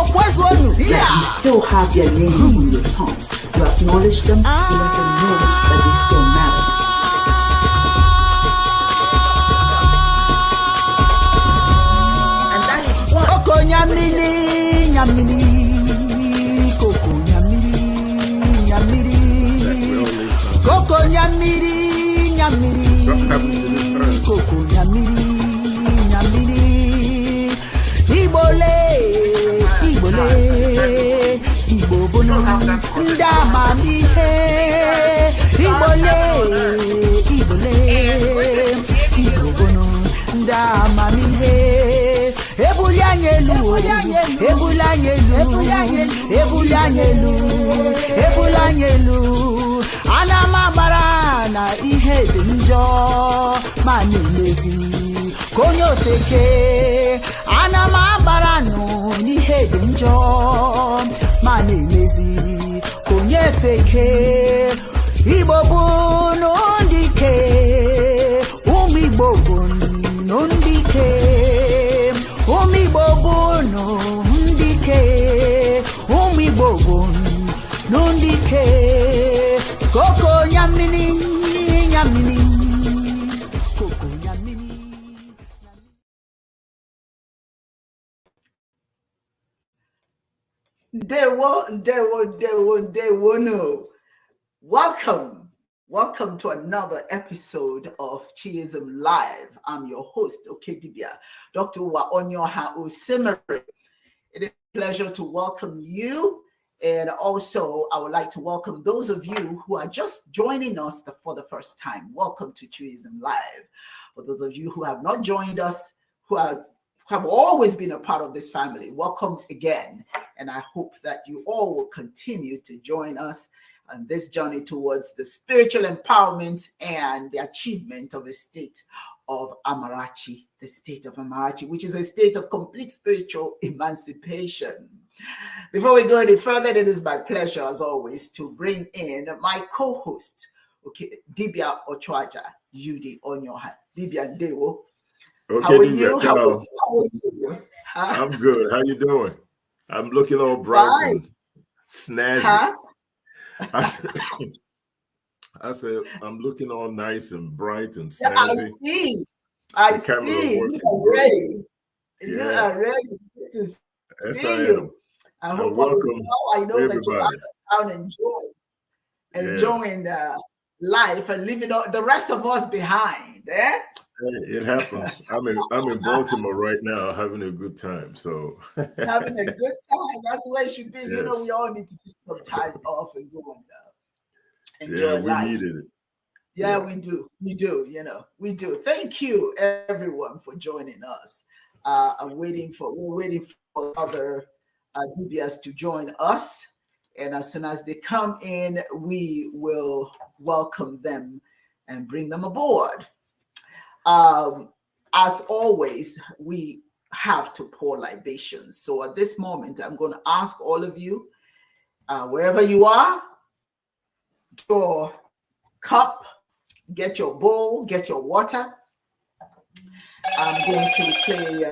that you still have their name in your tongue. You acknowledge them, you let them know that they still matter. And that is what Coco Nyamili, Coco Nyamili, Coco Nyamili, Coco Nyamili. Ibole, Igbo bono, ndamani he. Ibole, Igbo bono, ndamani he. Ebulanyelu. Anamabara na ihe dị njọ, ma na-emezi. Konyo teke, anamabara no n'ihe dị njọ, ma na-emezi. Konye teke, Igbo bụ n'ndike, ụmụ Igbo bụ n'ndike, ụmụ Igbo bụ n'ndike, ụmụ Igbo bụ n'ndike. Coco Nyamini, Coco Nyamini. Dewo, no. Welcome to another episode of Chiism Live. I'm your host, Dibia, Dr. Waonyoha Osimiri. It is a pleasure to welcome you. And also, I would like to welcome those of you who are just joining us for the first time. Welcome to Chiism Live. For those of you who have not joined us, who have always been a part of this family, welcome again. And I hope that you all will continue to join us on this journey towards the spiritual empowerment and the achievement of a state of Amarachi, the state of Amarachi, which is a state of complete spiritual emancipation. Before we go any further, it is my pleasure, as always, to bring in my co-host, Dibia Ochwaja, Yudi Onyoha. Dibia Ndewo. Okay, how are Dibia, you? How are you? Huh? I'm good. How you doing? I'm looking all bright and snazzy. Huh? I said, I'm looking all nice and bright and snazzy. I see. You are ready. Yeah. You are ready to see you. I hope welcome. I know everybody. That you're out of town enjoying life and leaving the rest of us behind. Eh? It happens. I'm in Baltimore right now, having a good time. So having a good time. That's the way it should be. Yes. You know, we all need to take some time off and go and enjoy life. We needed it. Yeah, we do. We do. You know, we do. Thank you, everyone, for joining us. We're waiting for other Dibias to join us, and as soon as they come in, we will welcome them and bring them aboard. As always, we have to pour libations. So at this moment, I'm going to ask all of you, wherever you are, get your cup, get your bowl, get your water. I'm going to play,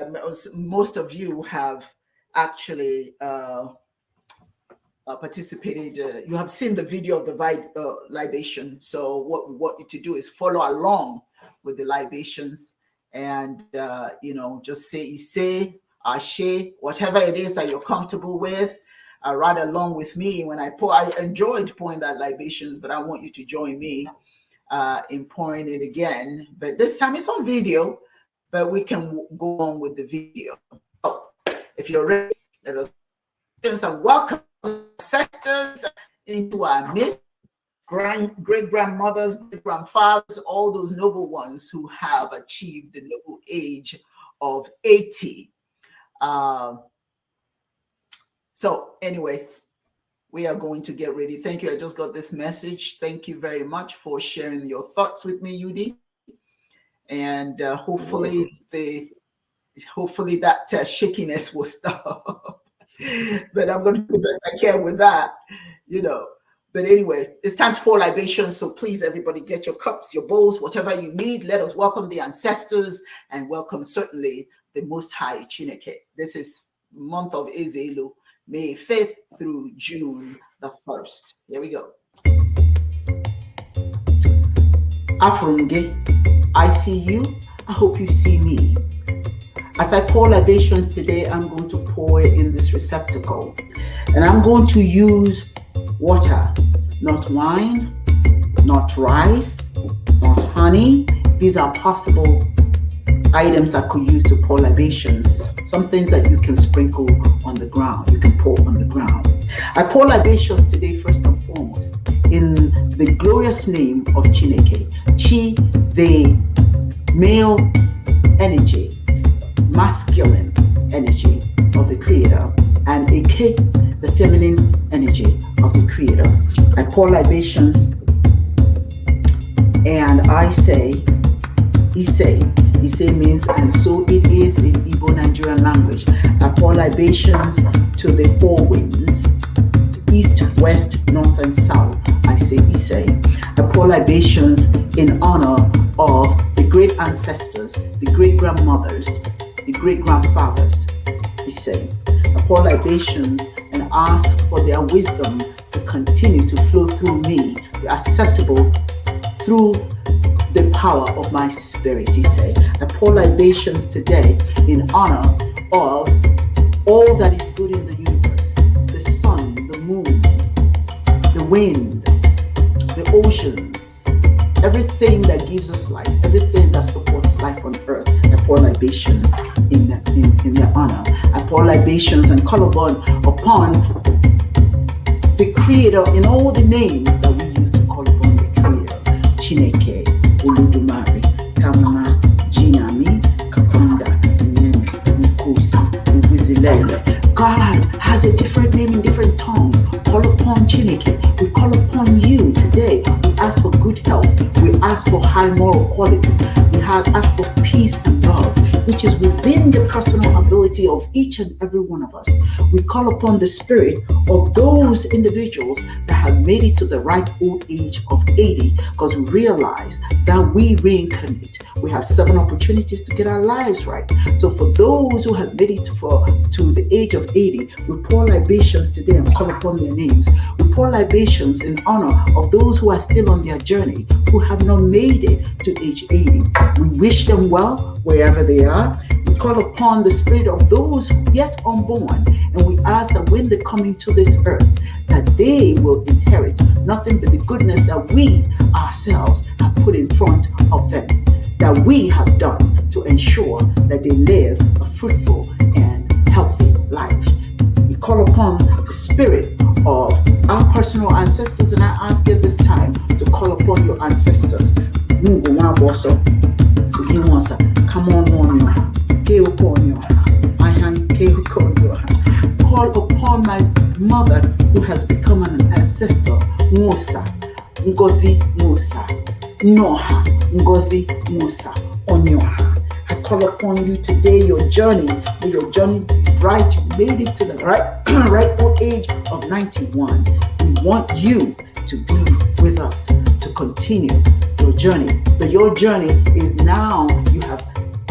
most of you have actually participated. You have seen the video of the libation. So what we want you to do is follow along with the libations and, just say, ashe, whatever it is that you're comfortable with, right along with me. When I enjoyed pouring that libations, but I want you to join me in pouring it again. But this time it's on video, but we can go on with the video. So if you're ready, let us and welcome ancestors into our midst, great-grandmothers, great-grandfathers, all those noble ones who have achieved the noble age of 80. So anyway, we are going to get ready. Thank you. I just got this message. Thank you very much for sharing your thoughts with me, Yudi. And hopefully that shakiness will stop. But I'm going to do the best I can with that, But anyway, it's time to pour libations. So please, everybody, get your cups, your bowls, whatever you need. Let us welcome the ancestors and welcome certainly the Most High ChinEke. This is month of Ezelu, May 5th through June the 1st. Here we go. Afrunge, I see you. I hope you see me. As I pour libations today, I'm going to pour it in this receptacle. And I'm going to use water, not wine, not rice, not honey. These are possible items I could use to pour libations. Some things that you can sprinkle on the ground, you can pour on the ground. I pour libations today first and foremost in the glorious name of ChinEke. Chi, the male energy, masculine energy of the Creator, and Eke, the feminine energy of the Creator. I pour libations and I say, Ise. Ise means, and so it is in Igbo Nigerian language. I pour libations to the four winds, to east, west, north, and south. I say Ise. I pour libations in honor of the great ancestors, the great grandmothers, the great grandfathers. Ise. I pour libations and ask for their wisdom to continue to flow through me, be accessible through the power of my spirit. He said, I pour libations today in honor of all that is good in the universe, the sun, the moon, the wind, the oceans, everything that gives us life, everything that supports life on earth. I pour libations in their honor. I pour libations and call upon the Creator in all the names that we use to call upon the Creator. ChinEke, Oludumare, Kamana, Jinani, Kapanda, Nkosi, Ubizilele. God has a different name in different tongues. Call upon ChinEke. We call upon you today. We ask for good health. We ask for high moral quality. We have asked for peace and love, which is within the personal ability of each and every one of us. We call upon the spirit of those individuals that have made it to the right old age of 80, because we realize that we reincarnate. We have 7 opportunities to get our lives right. So for those who have made it to the age of 80, we pour libations today and call upon their names. We pour libations in honor of those who are still on their journey, who have not made it to age 80. We wish them well wherever they are. We call upon the spirit of those yet unborn, and we ask that when they come into this earth, that they will inherit nothing but the goodness that we ourselves have put in front of them, that we have done to ensure that they live a fruitful and healthy life. We call upon the spirit of our personal ancestors, and I ask you this time to call upon your ancestors. Come on, call upon my mother who has become an ancestor, Musa, Ngozi Musa, Noha, Ngozi Musa, Onyoha. I call upon you today, your journey, may your journey be bright. You made it to the right old age of 91. We want you to be with us, to continue your journey. But your journey is now, you have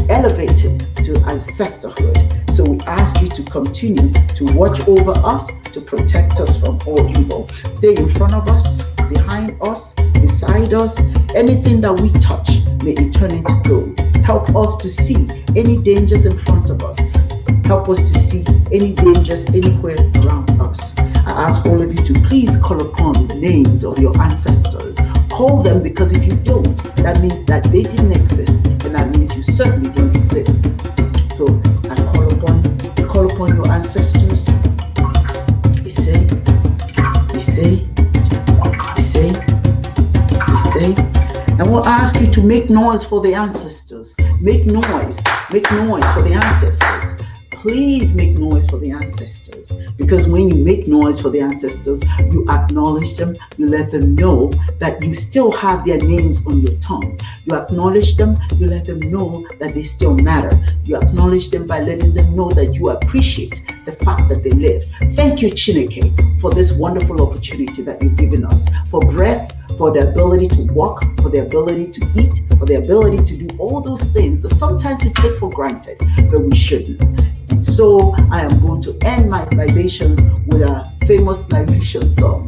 elevated to ancestorhood. So we ask you to continue to watch over us, to protect us from all evil. Stay in front of us, behind us, beside us. Anything that we touch, may it turn into gold. Help us to see any dangers in front of us. Help us to see any dangers anywhere around us. I ask all of you to please call upon the names of your ancestors. Call them, because if you don't, that means that they didn't exist, and that means you certainly don't exist. So I call upon your ancestors. And we'll ask you to make noise for the ancestors. Make noise for the ancestors. Please make noise for the ancestors, because when you make noise for the ancestors, you acknowledge them, you let them know that you still have their names on your tongue. You acknowledge them, you let them know that they still matter. You acknowledge them by letting them know that you appreciate the fact that they live. Thank you, ChinEke, for this wonderful opportunity that you've given us, for breath, for the ability to walk, for the ability to eat, for the ability to do all those things that sometimes we take for granted, but we shouldn't. And so I am going to end my libations with a famous libation song.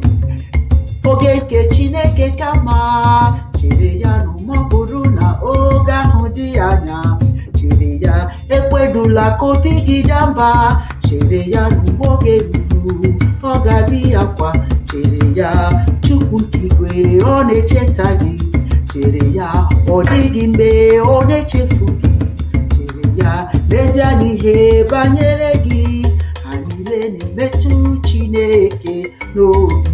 Ogeke ChinEke kama chere ya n'ụmọbụrụ na oge ahụ dị anya, chere ya ekwedula ka obi gị jamba, chere ya n'ugbo oge ruru ọ ga-adị akwa, chere ya Chukwu nke igwe ọ na-echeta gị, chere ya ọ dịghị mgbe ọ na-echefu gị, chere ya n'ezie n'ihe banyere gị ha niile na-emetụ ChinEke n'obi.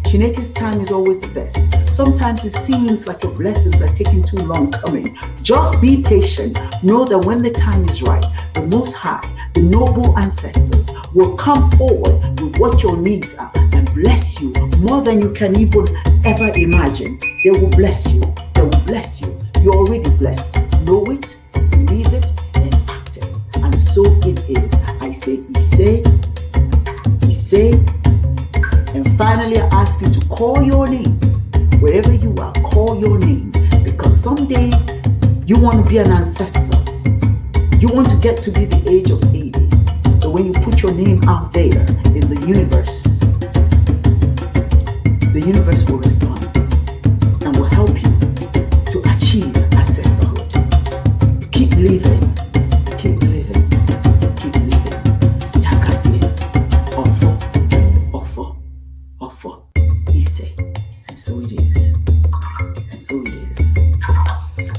ChinEke's time is always the best. Sometimes it seems like your blessings are taking too long coming. Just be patient. Know that when the time is right, the Most High, the noble ancestors will come forward with what your needs are and bless you more than you can even ever imagine. They will bless you. They will bless you. You're already blessed. Know it, believe it, and act it. And so it is. I say, he say. And finally, I ask you to call your names. Wherever you are, call your name. Because someday, you want to be an ancestor. You want to get to be the age of 80. So when you put your name out there in the universe will respond and will help you to achieve ancestorhood. You keep living. Keep living. Keep living. Yakazi. Offer. And so it is. And so it is.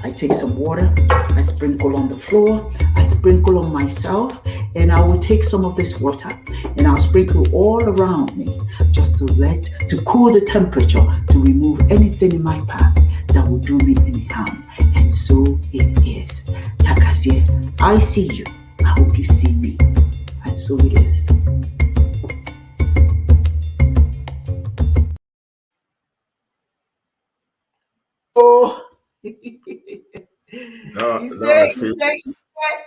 I take some water, I sprinkle on the floor, I sprinkle on myself, and I will take some of this water and I'll sprinkle all around me just to cool the temperature, to remove anything in my path that will do me any harm. And so it is. Yakazie, I see you. I hope you see me. And so it is. Oh,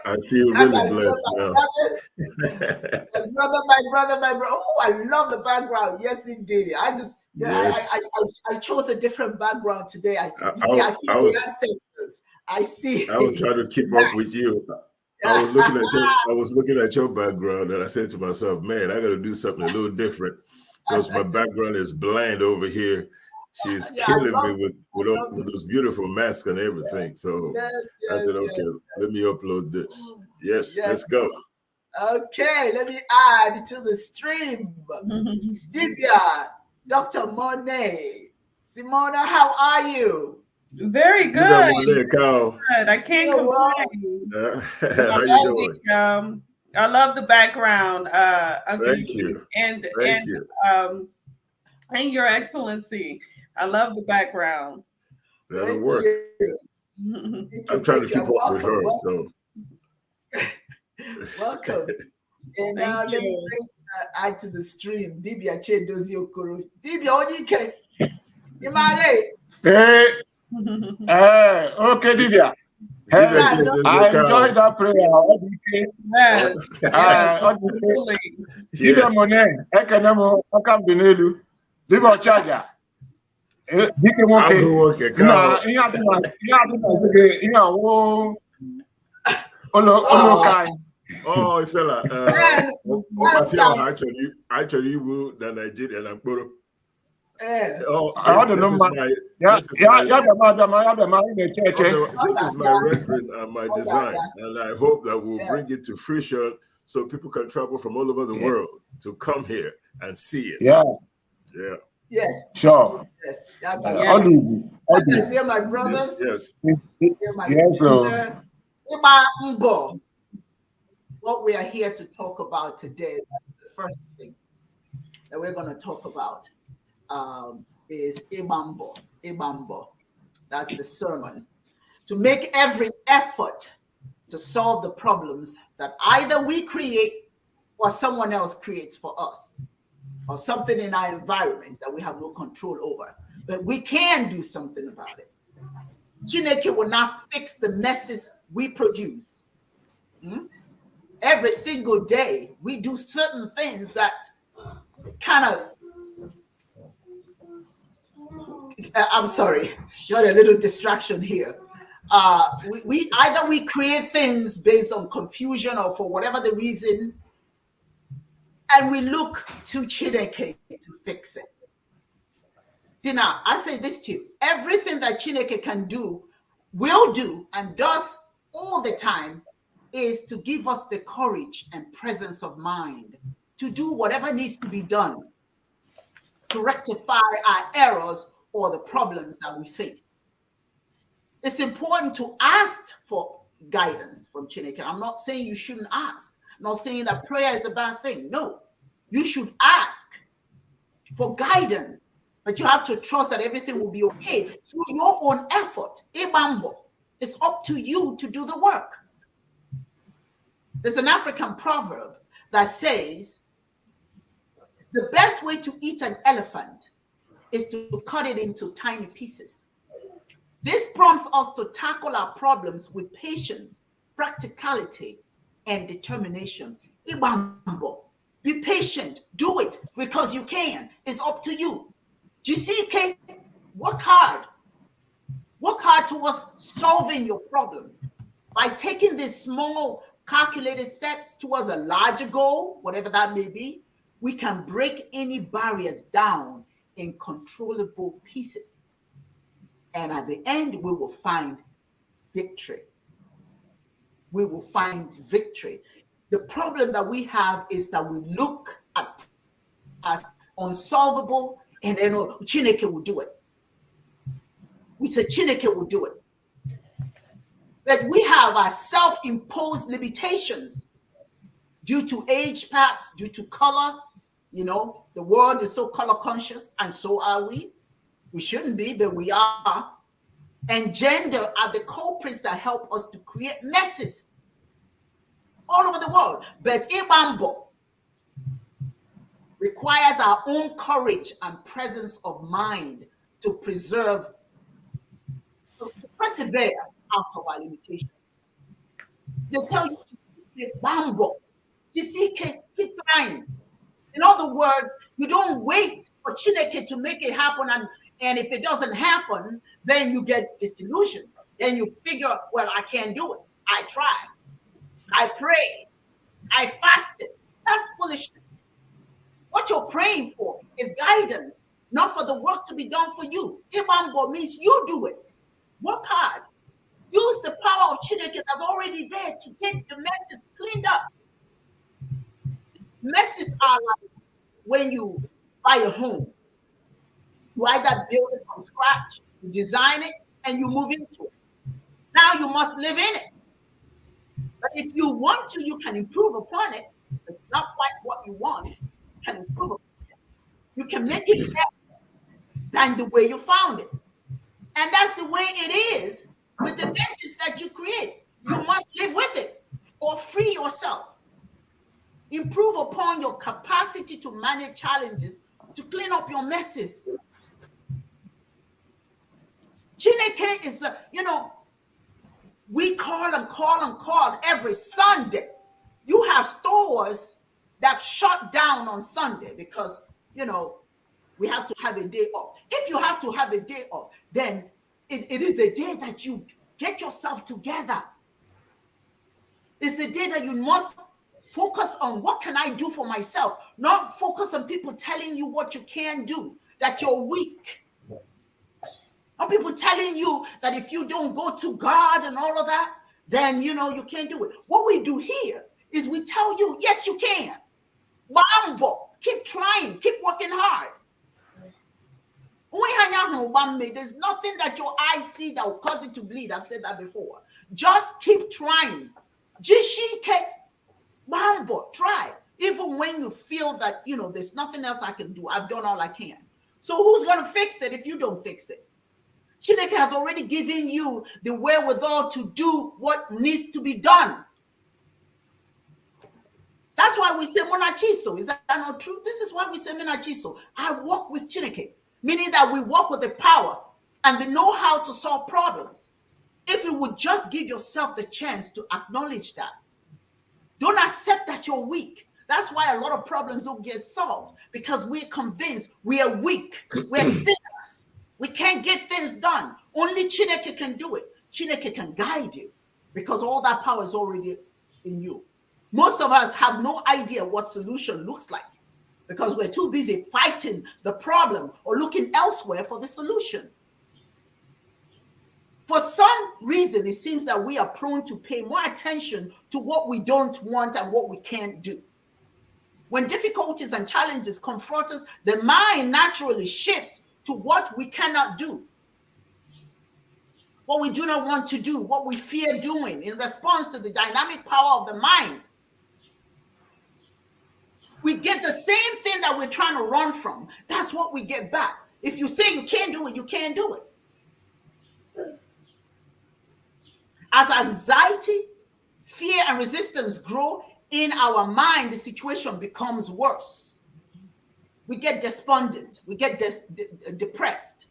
I feel really blessed now. my brother. Oh, I love the background. Yes, indeed. I chose a different background today. I feel the ancestors. I see. I was trying to keep up with you. I was looking at your background, and I said to myself, "Man, I got to do something a little different because my background is bland over here." She's killing me with those beautiful masks and everything. So I said, okay, let me upload this. Yes, let's go. Okay, let me add to the stream. Dibia, Dr. Monet. Simona, how are you? Very good. I can't complain. How you doing? I love the background. Thank you. And Your Excellency. I love the background. That'll work. I'm trying to keep up with her. So welcome. And now let me add to the stream. Dibia Chedozi Okoro. Dibia, what do you care? Hey, okay, Dibia. Hey, I enjoyed that prayer. Yes. Dibia Monet, Ekanemo, Akambinelu, Dibia Chaja. Dike nwoke na ihe adịghị ihe awụ ụlọ ka anyị. Oh, fella. Actually, you will the Nigerian and Poro. This is my rendering and my design, and I hope that we'll bring it to fruition so people can travel from all over the world to come here and see it. Yeah. Yes. Sure. Yes. Hear my brothers. Yes. Hear my sister. Igba Mbo. What we are here to talk about today, the first thing that we're going to talk about is Igba Mbo. Igba Mbo. That's the sermon. To make every effort to solve the problems that either we create or someone else creates for us, or something in our environment that we have no control over. But we can do something about it. ChinEke will not fix the messes we produce. Every single day, we do certain things that kind of, I'm sorry, you had a little distraction here. we either we create things based on confusion or for whatever the reason, and we look to ChinEke to fix it. See, now I say this to you: everything that ChinEke can do, will do, and does all the time is to give us the courage and presence of mind to do whatever needs to be done to rectify our errors or the problems that we face. It's important to ask for guidance from ChinEke. I'm not saying you shouldn't ask. I'm not saying that prayer is a bad thing. No, you should ask for guidance, but you have to trust that everything will be okay through your own effort. Igba Mbo, it's up to you to do the work. There's an African proverb that says, the best way to eat an elephant is to cut it into tiny pieces. This prompts us to tackle our problems with patience, practicality, and determination. Igba Mbo, be patient, do it because you can. It's up to you. ChinEke, work hard. Work hard towards solving your problem by taking these small calculated steps towards a larger goal, whatever that may be. We can break any barriers down in controllable pieces. And at the end, we will find victory. We will find victory. The problem that we have is that we look at as unsolvable, and then ChinEke will do it. We say ChinEke will do it. But we have our self-imposed limitations due to age, perhaps due to color. You know, the world is so color conscious, and so are we. We shouldn't be, but we are. And gender are the culprits that help us to create messes all over the world. But Igba Mbo requires our own courage and presence of mind to preserve, to persevere out of our limitations. They tell you, Igba Mbo, ChinEke, keep trying. In other words, you don't wait for ChinEke to make it happen, and if it doesn't happen, then you get disillusioned. Then you figure, well, I can't do it. I tried. I prayed. I fasted. That's foolishness. What you're praying for is guidance, not for the work to be done for you. Igba Mbo means you do it. Work hard. Use the power of ChinEke that's already there to get the messes cleaned up. Messes are like when you buy a home. You either build it from scratch, you design it, and you move into it. Now you must live in it. But if you want to, you can improve upon it. It's not quite what you want. You can improve upon it. You can make it better than the way you found it. And that's the way it is with the messes that you create. You must live with it or free yourself. Improve upon your capacity to manage challenges, to clean up your messes. ChinEke is, we call and call every Sunday. You have stores that shut down on Sunday because, we have to have a day off. If you have to have a day off, then it is a day that you get yourself together. It's a day that you must focus on what can I do for myself, not focus on people telling you what you can do, that you're weak. Or people telling you that if you don't go to God and all of that, then, you can't do it. What we do here is we tell you, yes, you can. Mbo, keep trying, keep working hard. There's nothing that your eyes see that will cause it to bleed. I've said that before. Just keep trying. ChinEke, Mbo, try. Even when you feel that, there's nothing else I can do. I've done all I can. So who's going to fix it if you don't fix it? ChinEke has already given you the wherewithal to do what needs to be done. That's why we say Monachiso. Is that not true? This is why we say Monachiso. I walk with ChinEke, meaning that we walk with the power and the know-how to solve problems. If you would just give yourself the chance to acknowledge that. Don't accept that you're weak. That's why a lot of problems don't get solved, because we're convinced we are weak. We're sinners. We can't get things done. Only ChinEke can do it. ChinEke can guide you because all that power is already in you. Most of us have no idea what solution looks like because we're too busy fighting the problem or looking elsewhere for the solution. For some reason, it seems that we are prone to pay more attention to what we don't want and what we can't do. When difficulties and challenges confront us, the mind naturally shifts to what we cannot do, what we do not want to do, what we fear doing in response to the dynamic power of the mind. We get the same thing that we're trying to run from. That's what we get back. If you say you can't do it, you can't do it. As anxiety, fear, and resistance grow in our mind, the situation becomes worse. We get despondent. We get depressed.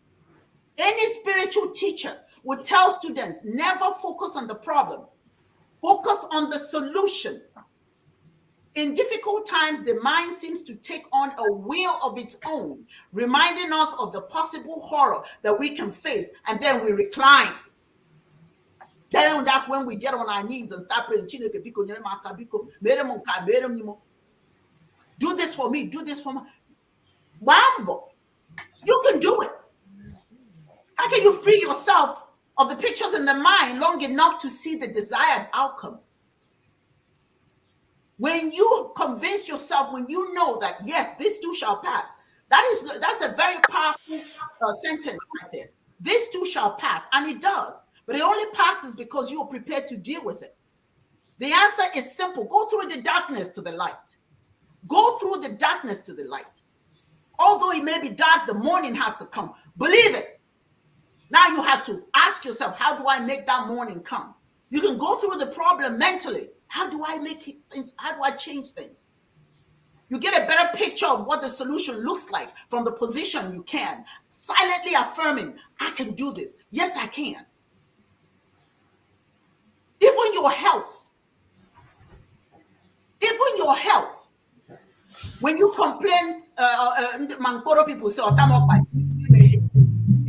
Any spiritual teacher would tell students, never focus on the problem. Focus on the solution. In difficult times, the mind seems to take on a will of its own, reminding us of the possible horror that we can face, and then we recline. Then that's when we get on our knees and start praying. Do this for me. Do this for me. Mbo, you can do it. How can you free yourself of the pictures in the mind long enough to see the desired outcome? When you convince yourself, when you know that, yes, this too shall pass, that's a very powerful sentence right there. This too shall pass, and it does. But it only passes because you are prepared to deal with it. The answer is simple. Go through the darkness to the light. Go through the darkness to the light. Although it may be dark, the morning has to come. Believe it. Now you have to ask yourself, how do I make that morning come? You can go through the problem mentally. How do I make things? How do I change things? You get a better picture of what the solution looks like from the position you can. Silently affirming, I can do this. Yes, I can. Even your health, when you complain, Mankoro people say, it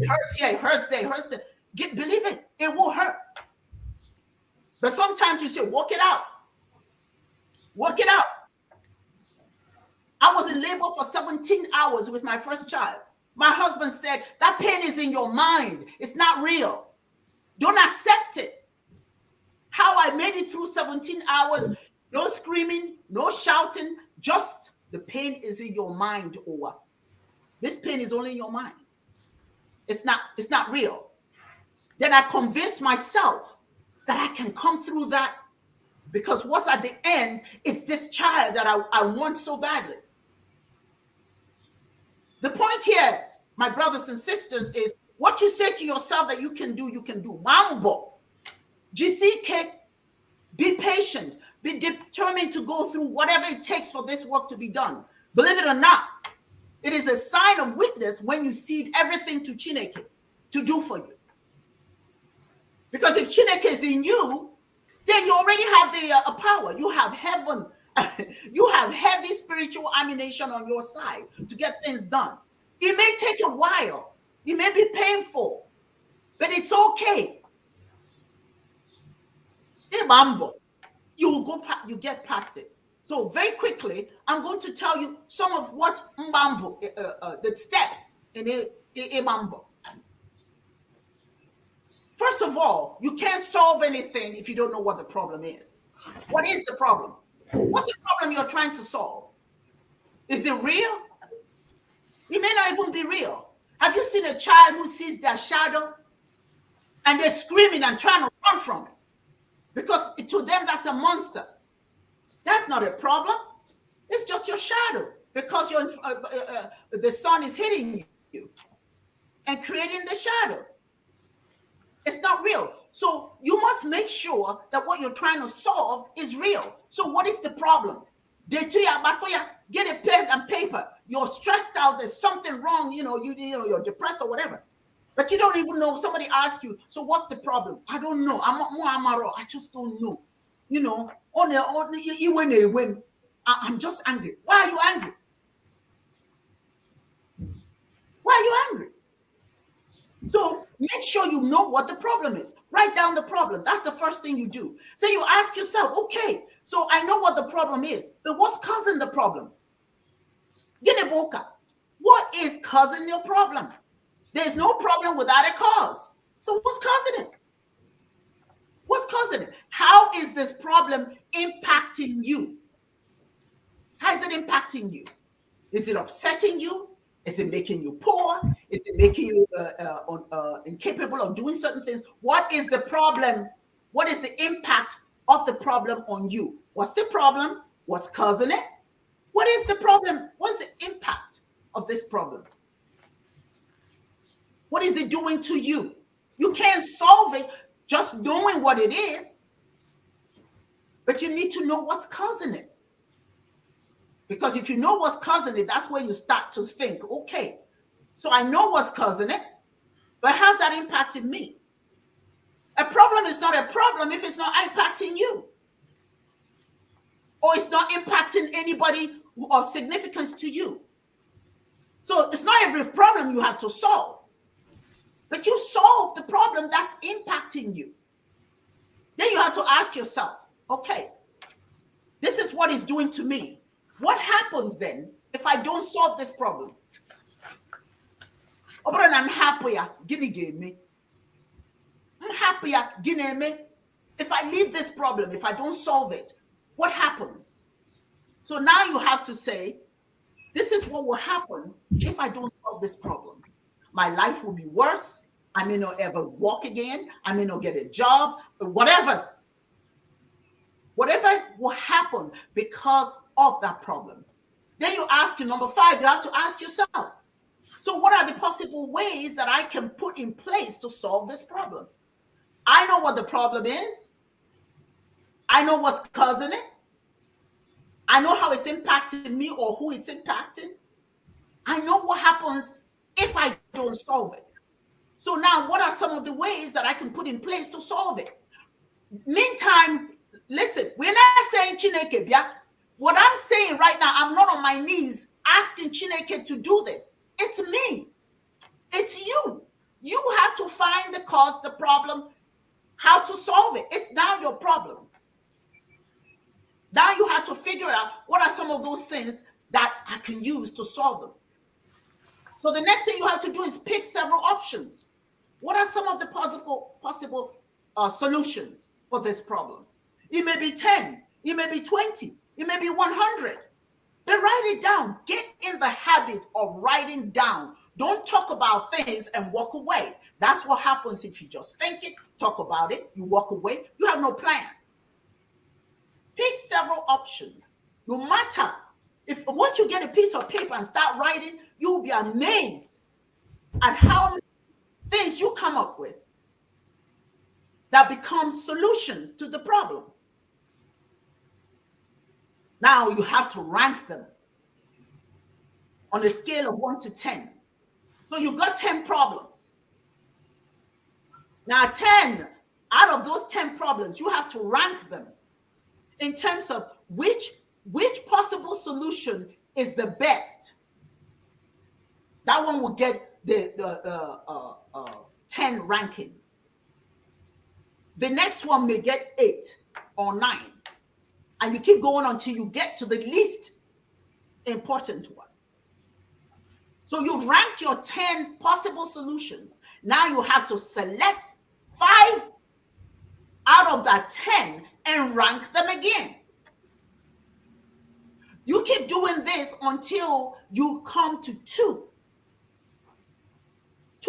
hurts here, it hurts there, it hurts there. Believe it, it will hurt. But sometimes you say, walk it out. Walk it out. I was in labor for 17 hours with my first child. My husband said, that pain is in your mind. It's not real. Don't accept it. How I made it through 17 hours, no screaming, no shouting, just the pain is in your mind, Owa. This pain is only in your mind. It's not real. Then I convinced myself that I can come through that because what's at the end is this child that I want so badly. The point here, my brothers and sisters, is what you say to yourself that you can do, you can do. Mbo. ChinEke, be patient, be determined to go through whatever it takes for this work to be done. Believe it or not, it is a sign of weakness when you cede everything to ChinEke to do for you. Because if ChinEke is in you, then you already have the power. You have heaven. You have heavy spiritual ammunition on your side to get things done. It may take a while. It may be painful, but it's okay. Igba Mbo, you get past it. So very quickly, I'm going to tell you some of what Mbambo, the steps in Igba Mbo. First of all, you can't solve anything if you don't know what the problem is. What is the problem? What's the problem you're trying to solve? Is it real? It may not even be real. Have you seen a child who sees their shadow and they're screaming and trying to run from it? Because to them, that's a monster. That's not a problem. It's just your shadow because the sun is hitting you and creating the shadow. It's not real. So you must make sure that what you're trying to solve is real. So what is the problem? Get a pen and paper. You're stressed out. There's something wrong. You're depressed or whatever. But you don't even know. Somebody asks you, so what's the problem? I don't know. I just don't know. I'm just angry. Why are you angry? Why are you angry? So make sure you know what the problem is. Write down the problem. That's the first thing you do. So you ask yourself, okay, so I know what the problem is, but what's causing the problem? Gineboka, what is causing your problem? There's no problem without a cause. So what's causing it? What's causing it? How is this problem impacting you? How is it impacting you? Is it upsetting you? Is it making you poor? Is it making you incapable of doing certain things? What is the problem? What is the impact of the problem on you? What's the problem? What's causing it? What is the problem? What's the impact of this problem? What is it doing to you? You can't solve it just knowing what it is, but you need to know what's causing it. Because if you know what's causing it, that's where you start to think, okay, so I know what's causing it, but how's that impacting me? A problem is not a problem if it's not impacting you, or it's not impacting anybody of significance to you. So it's not every problem you have to solve, but you solve the problem that's impacting you. Then you have to ask yourself, okay, this is what it's doing to me. What happens then if I don't solve this problem? I'm happier, me. I'm happier, me. If I leave this problem, if I don't solve it, what happens? So now you have to say, this is what will happen if I don't solve this problem. My life will be worse. I may not ever walk again. I may not get a job, whatever. Whatever will happen because of that problem. Then you ask, number 5, you have to ask yourself, so what are the possible ways that I can put in place to solve this problem? I know what the problem is. I know what's causing it. I know how it's impacting me or who it's impacting. I know what happens if I don't solve it. So now what are some of the ways that I can put in place to solve it? Meantime, listen, we're not saying ChinEke, yeah? What I'm saying right now, I'm not on my knees asking ChinEke to do this. It's me. It's you. You have to find the cause, the problem, how to solve it. It's now your problem. Now you have to figure out what are some of those things that I can use to solve them. So the next thing you have to do is pick several options. What are some of the possible solutions for this problem? It may be 10, it may be 20, it may be 100. But write it down. Get in the habit of writing down. Don't talk about things and walk away. That's what happens if you just think it, talk about it, you walk away, you have no plan. Pick several options. No matter if once you get a piece of paper and start writing, you'll be amazed at how many things you come up with that become solutions to the problem. Now you have to rank them on a scale of 1 to 10. So you got 10 problems. Now 10 out of those 10 problems, you have to rank them in terms of which possible solution is the best. That one will get the 10 ranking. The next one may get 8 or 9. And you keep going until you get to the least important one. So you've ranked your 10 possible solutions. Now you have to select 5 out of that 10 and rank them again. You keep doing this until you come to 2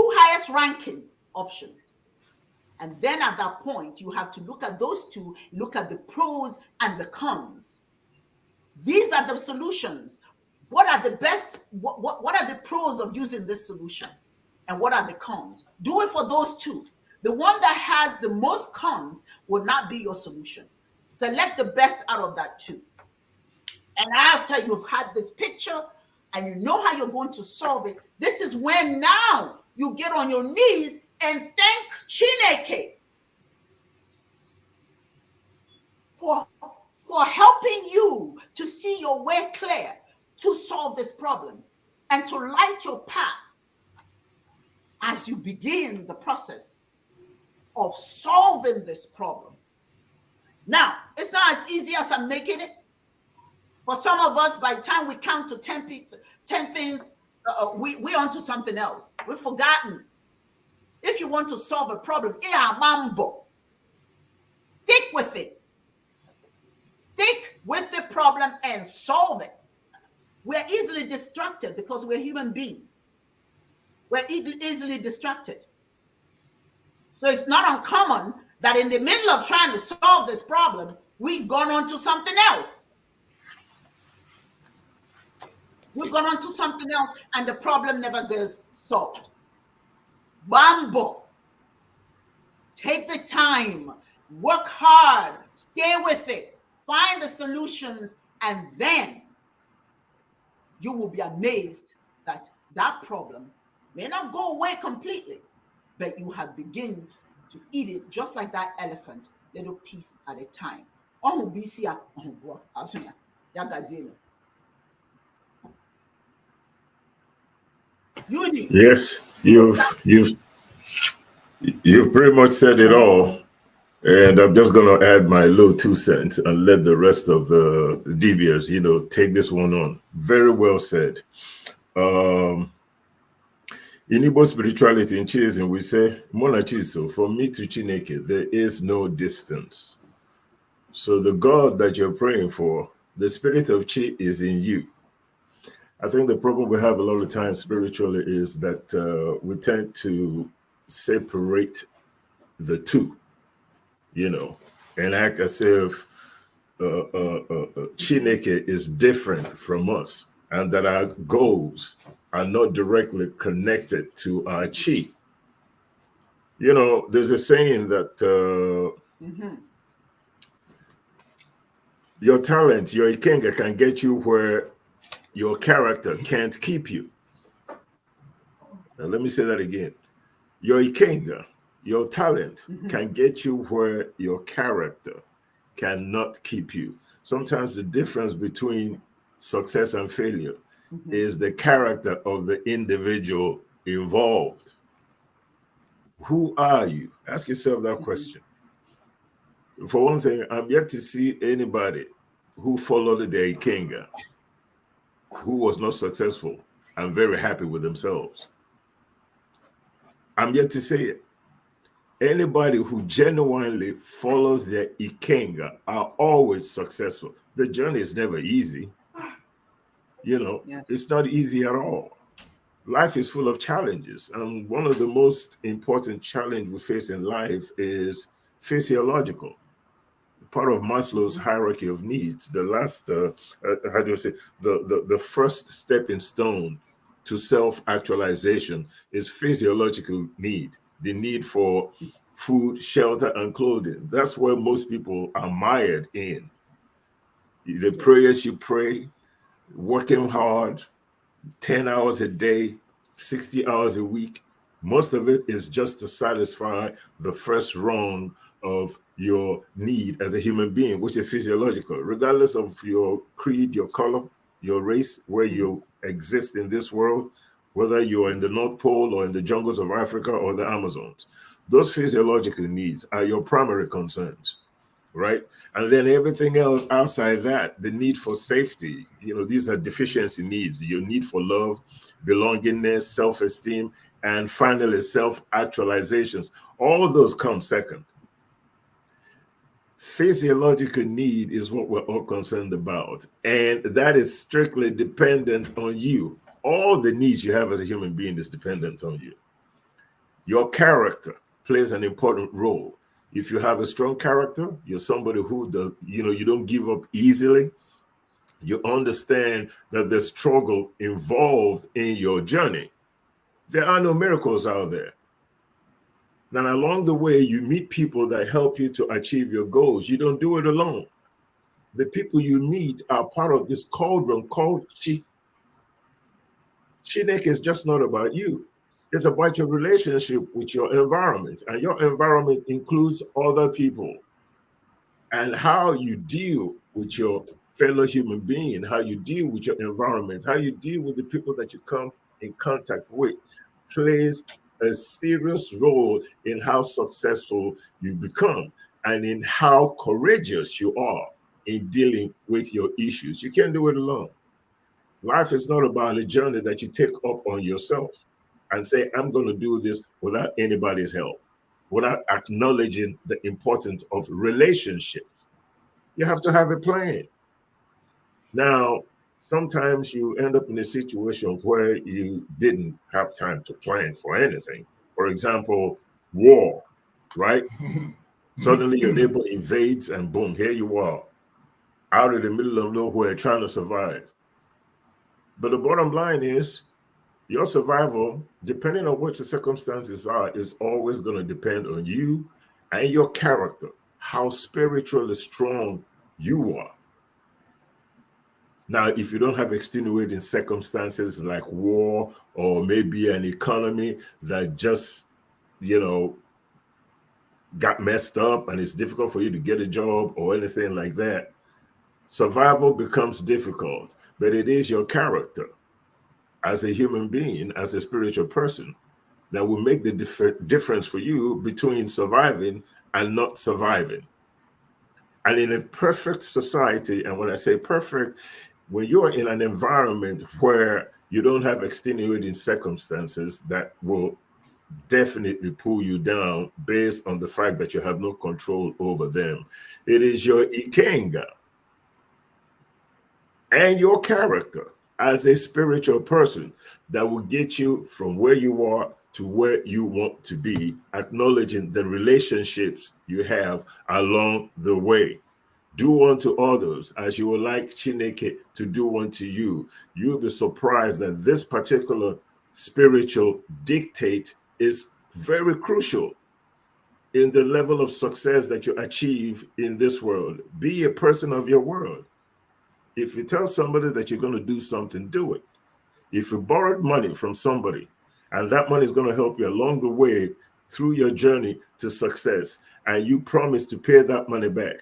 highest ranking options. And then at that point, you have to look at those 2, look at the pros and the cons. These are the solutions. What are the best, what are the pros of using this solution? And what are the cons? Do it for those 2. The one that has the most cons will not be your solution. Select the best out of that 2. And after you've had this picture and you know how you're going to solve it, this is when now you get on your knees and thank ChinEke for helping you to see your way clear to solve this problem and to light your path as you begin the process of solving this problem. Now, it's not as easy as I'm making it. For some of us, by the time we count to 10 things, we're onto something else. We've forgotten. If you want to solve a problem, Igba Mbo, stick with it. Stick with the problem and solve it. We're easily distracted because we're human beings. We're easily distracted. So it's not uncommon that in the middle of trying to solve this problem, we've gone on to something else. We've gone on to something else and the problem never gets solved. Bambo. Take the time, work hard, stay with it, find the solutions, and then you will be amazed that that problem may not go away completely, but you have begun to eat it just like that elephant, little piece at a time. Yes, you've pretty much said it all. And I'm just going to add my little 2 cents and let the rest of the Dibias, take this one on. Very well said. In Igbo spirituality, in Chiism, we say, Mona Chiso, from me to ChinEke, there is no distance. So the God that you're praying for, the spirit of Chi is in you. I think the problem we have a lot of times spiritually is that we tend to separate the two. And act as if ChinEke is different from us and that our goals are not directly connected to our chi. There's a saying that your talent, your ikenga can get you where your character can't keep you. Now, let me say that again. Your ikenga, your talent can get you where your character cannot keep you. Sometimes the difference between success and failure is the character of the individual involved. Who are you? Ask yourself that question. For one thing, I'm yet to see anybody who followed their ikenga who was not successful and very happy with themselves. I'm yet to see it. Anybody who genuinely follows their ikenga are always successful. The journey is never easy. It's not easy at all. Life is full of challenges. And one of the most important challenges we face in life is physiological. Part of Maslow's hierarchy of needs, the last, the first stepping stone to self-actualization is physiological need. The need for food, shelter, and clothing. That's where most people are mired in. The prayers you pray, working hard, 10 hours a day, 60 hours a week, most of it is just to satisfy the first rung of your need as a human being, which is physiological, regardless of your creed, your color, your race, where you exist in this world, whether you're in the North Pole or in the jungles of Africa or the Amazons. Those physiological needs are your primary concerns, right? And then everything else outside that, the need for safety, these are deficiency needs, your need for love, belongingness, self-esteem, and finally self-actualizations. All of those come second. Physiological need is what we're all concerned about, and that is strictly dependent on you. All the needs you have as a human being is dependent on you. Your character plays an important role. If you have a strong character, you're somebody who you don't give up easily. You understand that the struggle involved in your journey. There are no miracles out there. And along the way, you meet people that help you to achieve your goals. You don't do it alone. The people you meet are part of this cauldron called Chi. ChinEke is just not about you. It's about your relationship with your environment. And your environment includes other people. And how you deal with your fellow human being, how you deal with your environment, how you deal with the people that you come in contact with, plays a serious role in how successful you become and in how courageous you are in dealing with your issues. You can't do it alone. Life is not about a journey that you take up on yourself and say, I'm going to do this without anybody's help, without acknowledging the importance of relationships. You have to have a plan. Now, sometimes you end up in a situation where you didn't have time to plan for anything. For example, war, right? Suddenly your neighbor invades and boom, here you are, out in the middle of nowhere trying to survive. But the bottom line is your survival, depending on what your circumstances are, is always going to depend on you and your character, how spiritually strong you are. Now, if you don't have extenuating circumstances like war or maybe an economy that just, got messed up and it's difficult for you to get a job or anything like that, survival becomes difficult. But it is your character as a human being, as a spiritual person, that will make the difference for you between surviving and not surviving. And in a perfect society, and when I say perfect, when you're in an environment where you don't have extenuating circumstances that will definitely pull you down based on the fact that you have no control over them, it is your ikenga and your character as a spiritual person that will get you from where you are to where you want to be, acknowledging the relationships you have along the way. Do unto others as you would like ChinEke to do unto you. You'll be surprised that this particular spiritual dictate is very crucial in the level of success that you achieve in this world. Be a person of your word. If you tell somebody that you're going to do something, do it. If you borrowed money from somebody and that money is going to help you along the way through your journey to success, and you promise to pay that money back,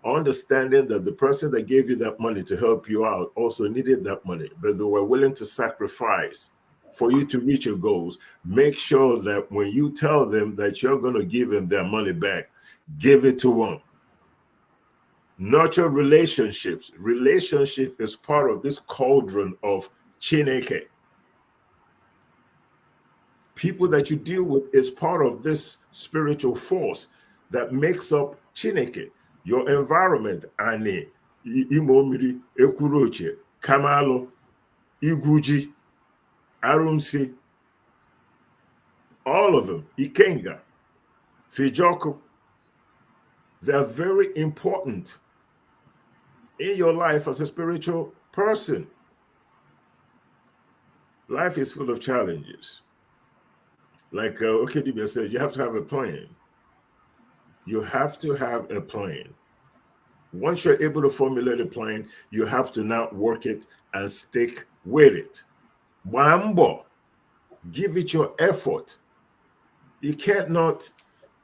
understanding that the person that gave you that money to help you out also needed that money, but they were willing to sacrifice for you to reach your goals, make sure that when you tell them that you're going to give them their money back, give it to them. Nurture relationships. Relationship is part of this cauldron of ChinEke. People that you deal with is part of this spiritual force that makes up ChinEke. Your environment, Ane, Imomiri, Ekuroche, Kamalo, Iguji, Arumsi, all of them, Ikenga, Fijoko, they're very important in your life as a spiritual person. Life is full of challenges. Like Dibias said, you have to have a plan. You have to have a plan. Once you're able to formulate a plan, you have to now work it and stick with it. Igba Mbo, give it your effort. You can't not,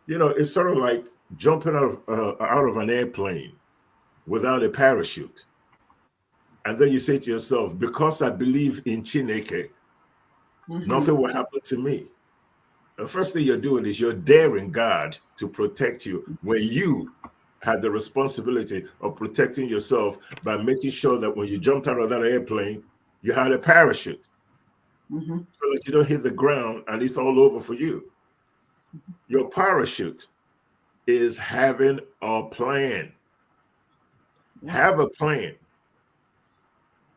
it's sort of like jumping out of an airplane without a parachute. And then you say to yourself, because I believe in ChinEke, nothing will happen to me. The first thing you're doing is you're daring God to protect you when you had the responsibility of protecting yourself by making sure that when you jumped out of that airplane, you had a parachute so that you don't hit the ground and it's all over for you. Your parachute is having a plan. Yeah. Have a plan.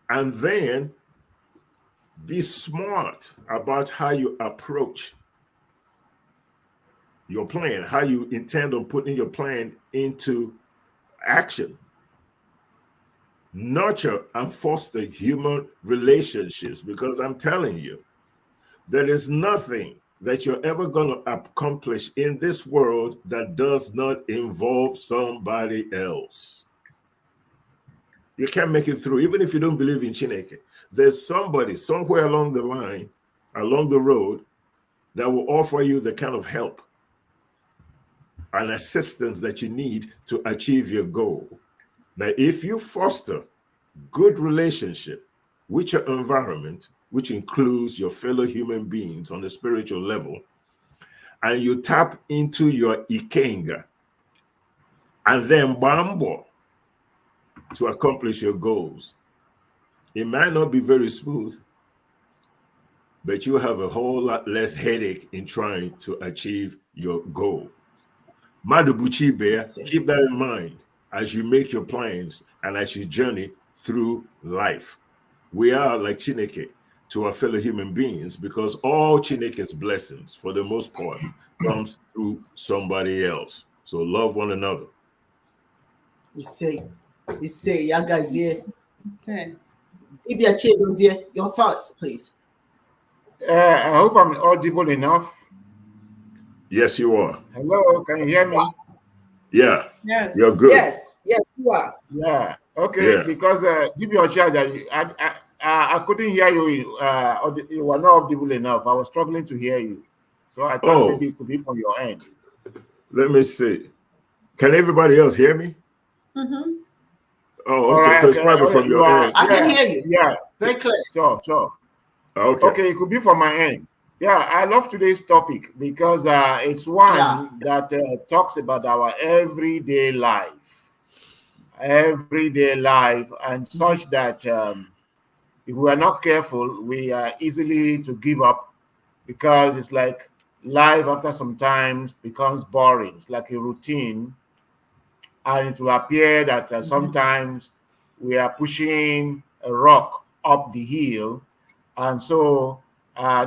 And then be smart about how you approach your plan, how you intend on putting your plan into action. Nurture and foster human relationships, because I'm telling you, there is nothing that you're ever going to accomplish in this world that does not involve somebody else. You can't make it through, even if you don't believe in ChinEke. There's somebody somewhere along the line, along the road, that will offer you the kind of help and assistance that you need to achieve your goal. Now, if you foster good relationship with your environment, which includes your fellow human beings on a spiritual level, and you tap into your Ikenga, and then Igba Mbo to accomplish your goals. It might not be very smooth, but you have a whole lot less headache in trying to achieve your goal. Madubuchi Bear, keep that in mind as you make your plans and as you journey through life. We are like ChinEke to our fellow human beings because all ChinEke's blessings, for the most part, comes through somebody else. So love one another. You say, Yagazie. Dibia Chedozie, your thoughts, please. I hope I'm audible enough. Yes, you are. Hello, can you hear me? Yeah. Yes. You're good. Yes, you are. Yeah. Okay. Yeah. Because Dibias, I couldn't hear you. You were not audible enough. I was struggling to hear you, so I thought maybe it could be from your end. Let me see. Can everybody else hear me? Mm-hmm. Oh, okay. Right, so it's probably from your end. I can hear you. Yeah. Very clear. Sure. Okay. Okay, it could be from my end. Yeah, I love today's topic because it's one that talks about our everyday life, and such that if we are not careful, we are easily to give up because it's like life after some time becomes boring. It's like a routine, and it will appear that sometimes we are pushing a rock up the hill, and so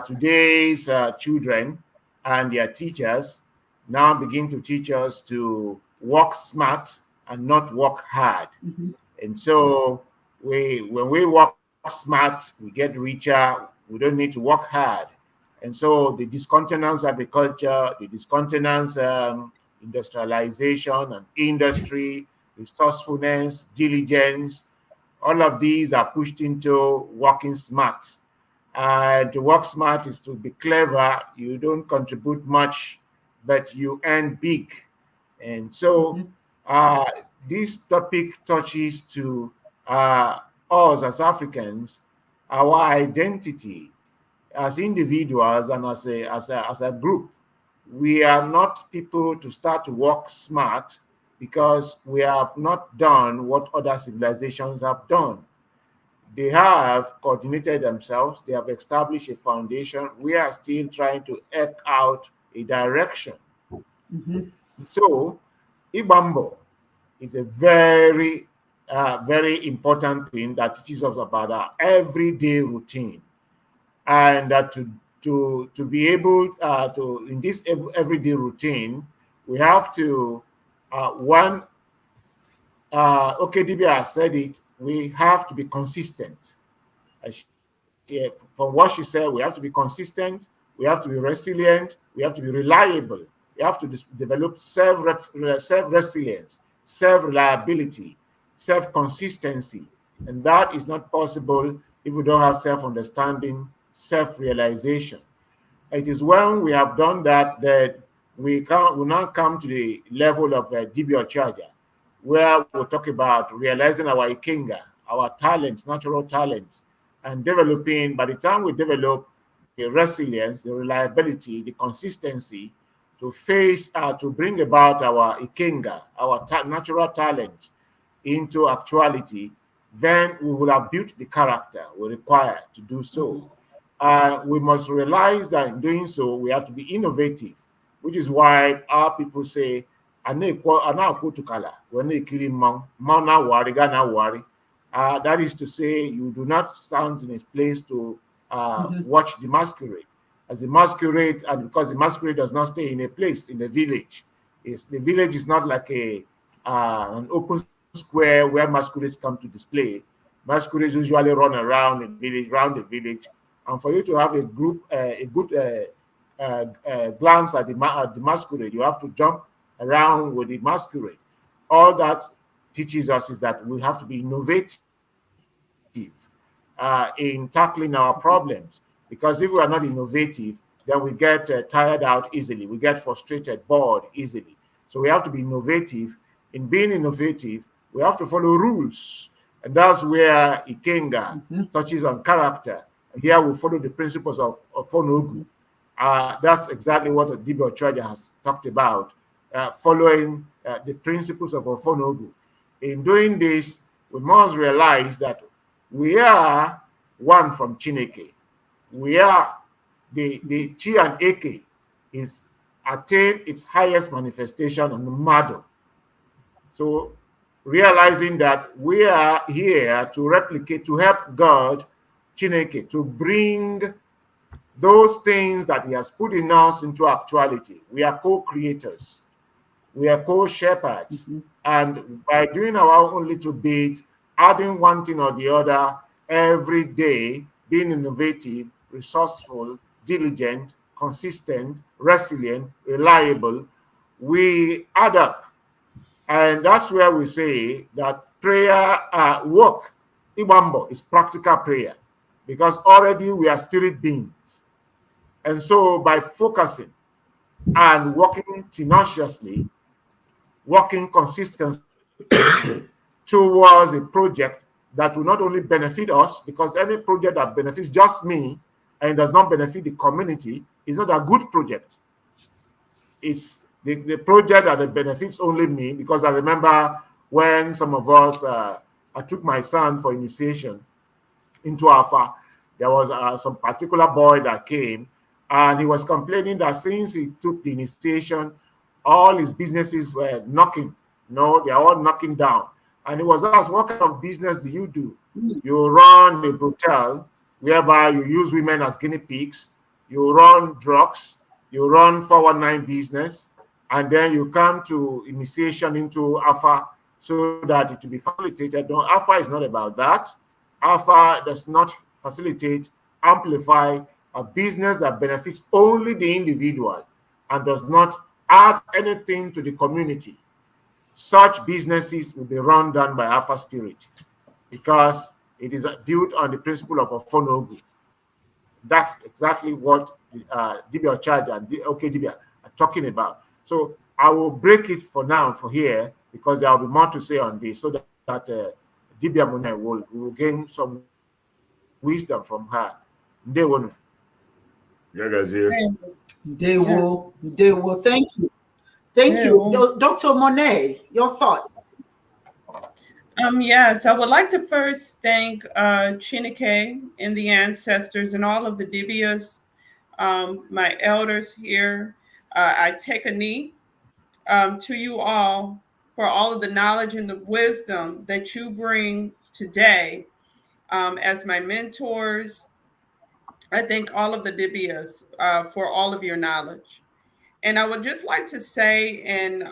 today's children and their teachers now begin to teach us to work smart and not work hard. And so when we work smart, we get richer. We don't need to work hard. And so the discontinuance agriculture, the discontinuance industrialization and industry, resourcefulness, diligence, all of these are pushed into working smart. To work smart is to be clever. You don't contribute much, but you earn big. And so this topic touches to us as Africans, our identity as individuals and as a group. We are not people to start to work smart because we have not done what other civilizations have done. They have coordinated themselves. They have established a foundation. We are still trying to eke out a direction. So, Igba Mbo is a very, very important thing that teaches us about our everyday routine, and to be able to in this everyday routine, we have to one. Dibias said it. We have to be consistent. From what she said, we have to be consistent, we have to be resilient, we have to be reliable, we have to develop self-resilience, self-reliability, self-consistency. And that is not possible if we don't have self-understanding, self-realization. It is when we have done that that we now come to the level of Dibias, where we'll talk about realizing our Ikenga, our talents, natural talents, and developing. By the time we develop the resilience, the reliability, the consistency to face, to bring about our Ikenga, our natural talents into actuality, then we will have built the character we require to do so. We must realize that in doing so, we have to be innovative, which is why our people say, that is to say, you do not stand in a place to watch the masquerade. As the masquerade, and because the masquerade does not stay in a place, in the village. The village is not like an open square where masquerades come to display. Masquerades usually run around the village, and for you to have a good glance at the masquerade, you have to jump around with the masquerade. All that teaches us is that we have to be innovative in tackling our problems, because if we are not innovative, then we get tired out easily, we get frustrated, bored easily. So we have to be innovative. In being innovative, we have to follow rules, and that's where Ikenga touches on character. And here we follow the principles of Fonogu. That's exactly what Dibia Ochaja has talked about, following the principles of Ofonogu. In doing this, we must realize that we are one from ChinEke. We are the ChinEke is attained its highest manifestation on the model. So realizing that we are here to replicate, to help God, ChinEke, to bring those things that he has put in us into actuality. We are co-creators. We are co-shepherds. Mhm. And by doing our own little bit, adding one thing or the other every day, being innovative, resourceful, diligent, consistent, resilient, reliable, we add up. And that's where we say that prayer work, Igba Mbo, is practical prayer, because already we are spirit beings. And so by focusing and working tenaciously, working consistently towards a project that will not only benefit us, because any project that benefits just me and does not benefit the community is not a good project. It's the project that benefits only me, because I remember when some of us, I took my son for initiation into Alpha, there was some particular boy that came, and he was complaining that since he took the initiation, all his businesses were knocking. No, they are all knocking down. And he was asked, what kind of business do you do? Mm. You run a brothel whereby you use women as guinea pigs, you run drugs, you run 419 business, and then you come to initiation into Alpha so that it will be facilitated. No, Alpha is not about that. Alpha does not facilitate, amplify a business that benefits only the individual and does not add anything to the community. Such businesses will be run down by Alpha Spirit, because it is built on the principle of Ofonogu. That's exactly what Dibia Charge and OK Dibia are talking about. So I will break it for now for here, because there will be more to say on this, so that Dibia Mune will gain some wisdom from her. They will. Yeah, guys here. Yes. They will. Thank you. Thank you. Well, Dr. Monet, your thoughts. yes, I would like to first thank ChinEke and the ancestors and all of the Dibias, my elders here. I take a knee to you all for all of the knowledge and the wisdom that you bring today as my mentors. I thank all of the Dibias for all of your knowledge. And I would just like to say, and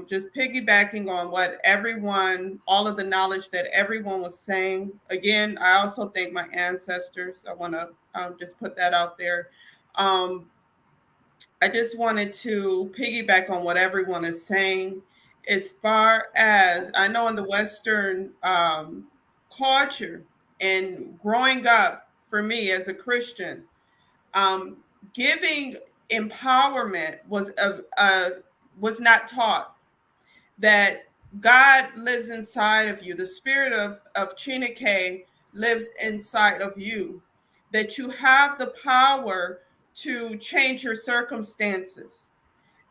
just piggybacking on what everyone, all of the knowledge that everyone was saying. Again, I also thank my ancestors. I want to just put that out there. Um, I just wanted to piggyback on what everyone is saying. As far as I know, in the Western culture and growing up for me as a Christian, um, giving empowerment was not taught. That God lives inside of you. The spirit of ChinEke lives inside of you. That you have the power to change your circumstances.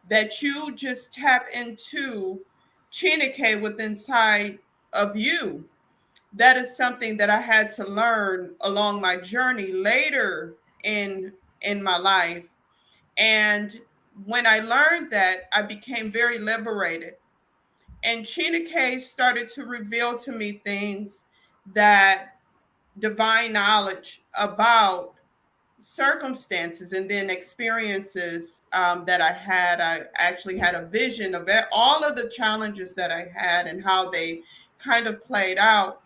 That you just tap into ChinEke within inside of you. That is something that I had to learn along my journey later in in my life. And when I learned that, I became very liberated. And ChinEke started to reveal to me things, that divine knowledge about circumstances and then experiences that I had. I actually had a vision of all of the challenges that I had and how they kind of played out.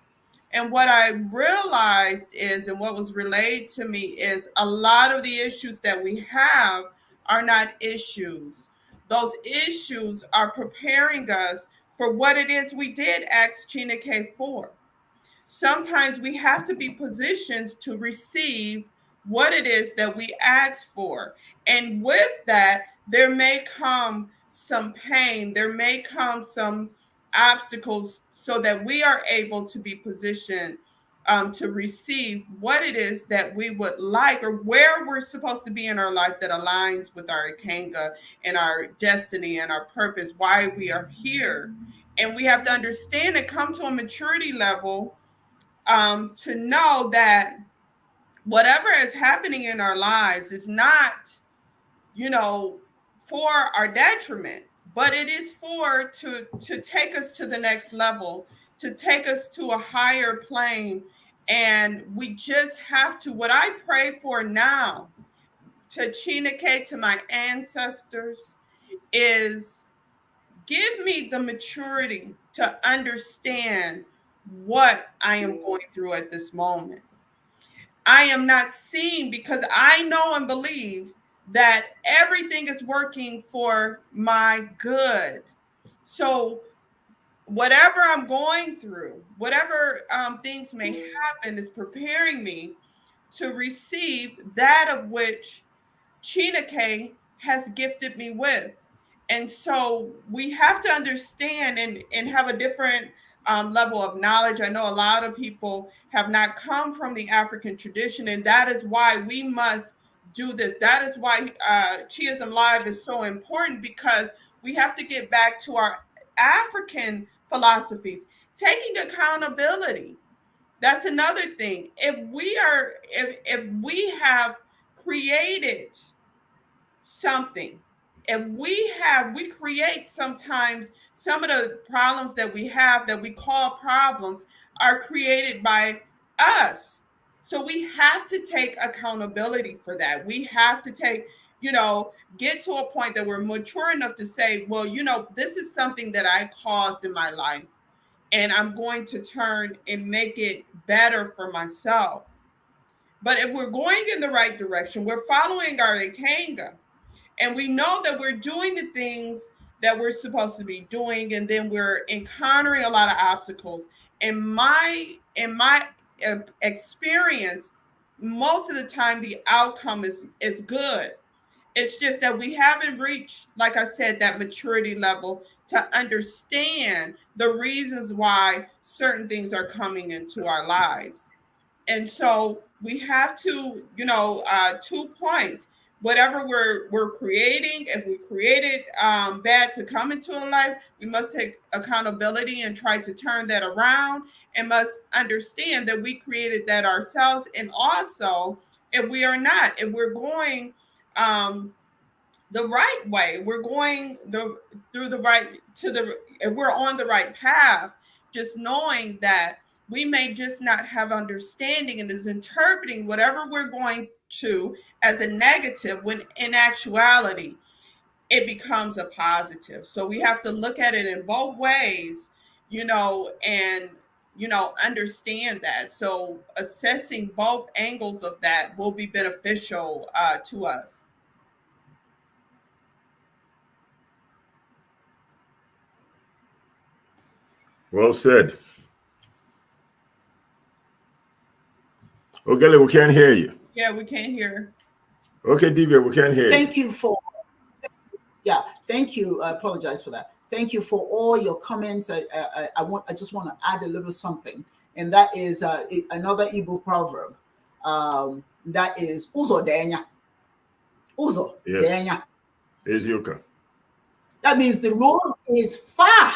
And what I realized is, and what was relayed to me is, a lot of the issues that we have are not issues. Those issues are preparing us for what it is we did ask ChinEke for. Sometimes we have to be positioned to receive what it is that we ask for. And with that, there may come some pain, there may come some obstacles, so that we are able to be positioned to receive what it is that we would like, or where we're supposed to be in our life that aligns with our Ikenga and our destiny and our purpose, why we are here. And we have to understand and come to a maturity level to know that whatever is happening in our lives is not, for our detriment, but it is to take us to the next level, to take us to a higher plane. And we just have to, what I pray for now to ChinEke, to my ancestors, is give me the maturity to understand what I am going through at this moment. I am not seeing, because I know and believe that everything is working for my good. So whatever I'm going through, whatever things may happen, is preparing me to receive that of which ChinEke has gifted me with. And so we have to understand and have a different level of knowledge. I know a lot of people have not come from the African tradition, and that is why we must do this. That is why Chiism Live is so important, because we have to get back to our African philosophies, taking accountability. That's another thing. If we have created something, if we create, sometimes some of the problems that we have that we call problems are created by us. So we have to take accountability for that. We have to get to a point that we're mature enough to say, well, this is something that I caused in my life, and I'm going to turn and make it better for myself. But if we're going in the right direction, we're following our Ikenga, and we know that we're doing the things that we're supposed to be doing, and then we're encountering a lot of obstacles. In my experience, most of the time the outcome is good. It's just that we haven't reached, like I said, that maturity level to understand the reasons why certain things are coming into our lives. And so we have to, 2 points. Whatever we're creating, if we created bad to come into our life, we must take accountability and try to turn that around, and must understand that we created that ourselves. And also, if we are not, if we're going the right way, we're going through the right to the, if we're on the right path, just knowing that we may just not have understanding and is interpreting whatever we're going to as a negative, when in actuality it becomes a positive. So we have to look at it in both ways, and understand that. So assessing both angles of that will be beneficial to us. Well said. Okay, we can't hear you. Yeah, we can't hear. Okay, Dibias, we can't hear Thank you. you for, thank you. I apologize for that. Thank you for all your comments. I just want to add a little something, and that is another Igbo proverb. That is Uzo Denya. Uzo Denya. Ezioka. That means the road is far.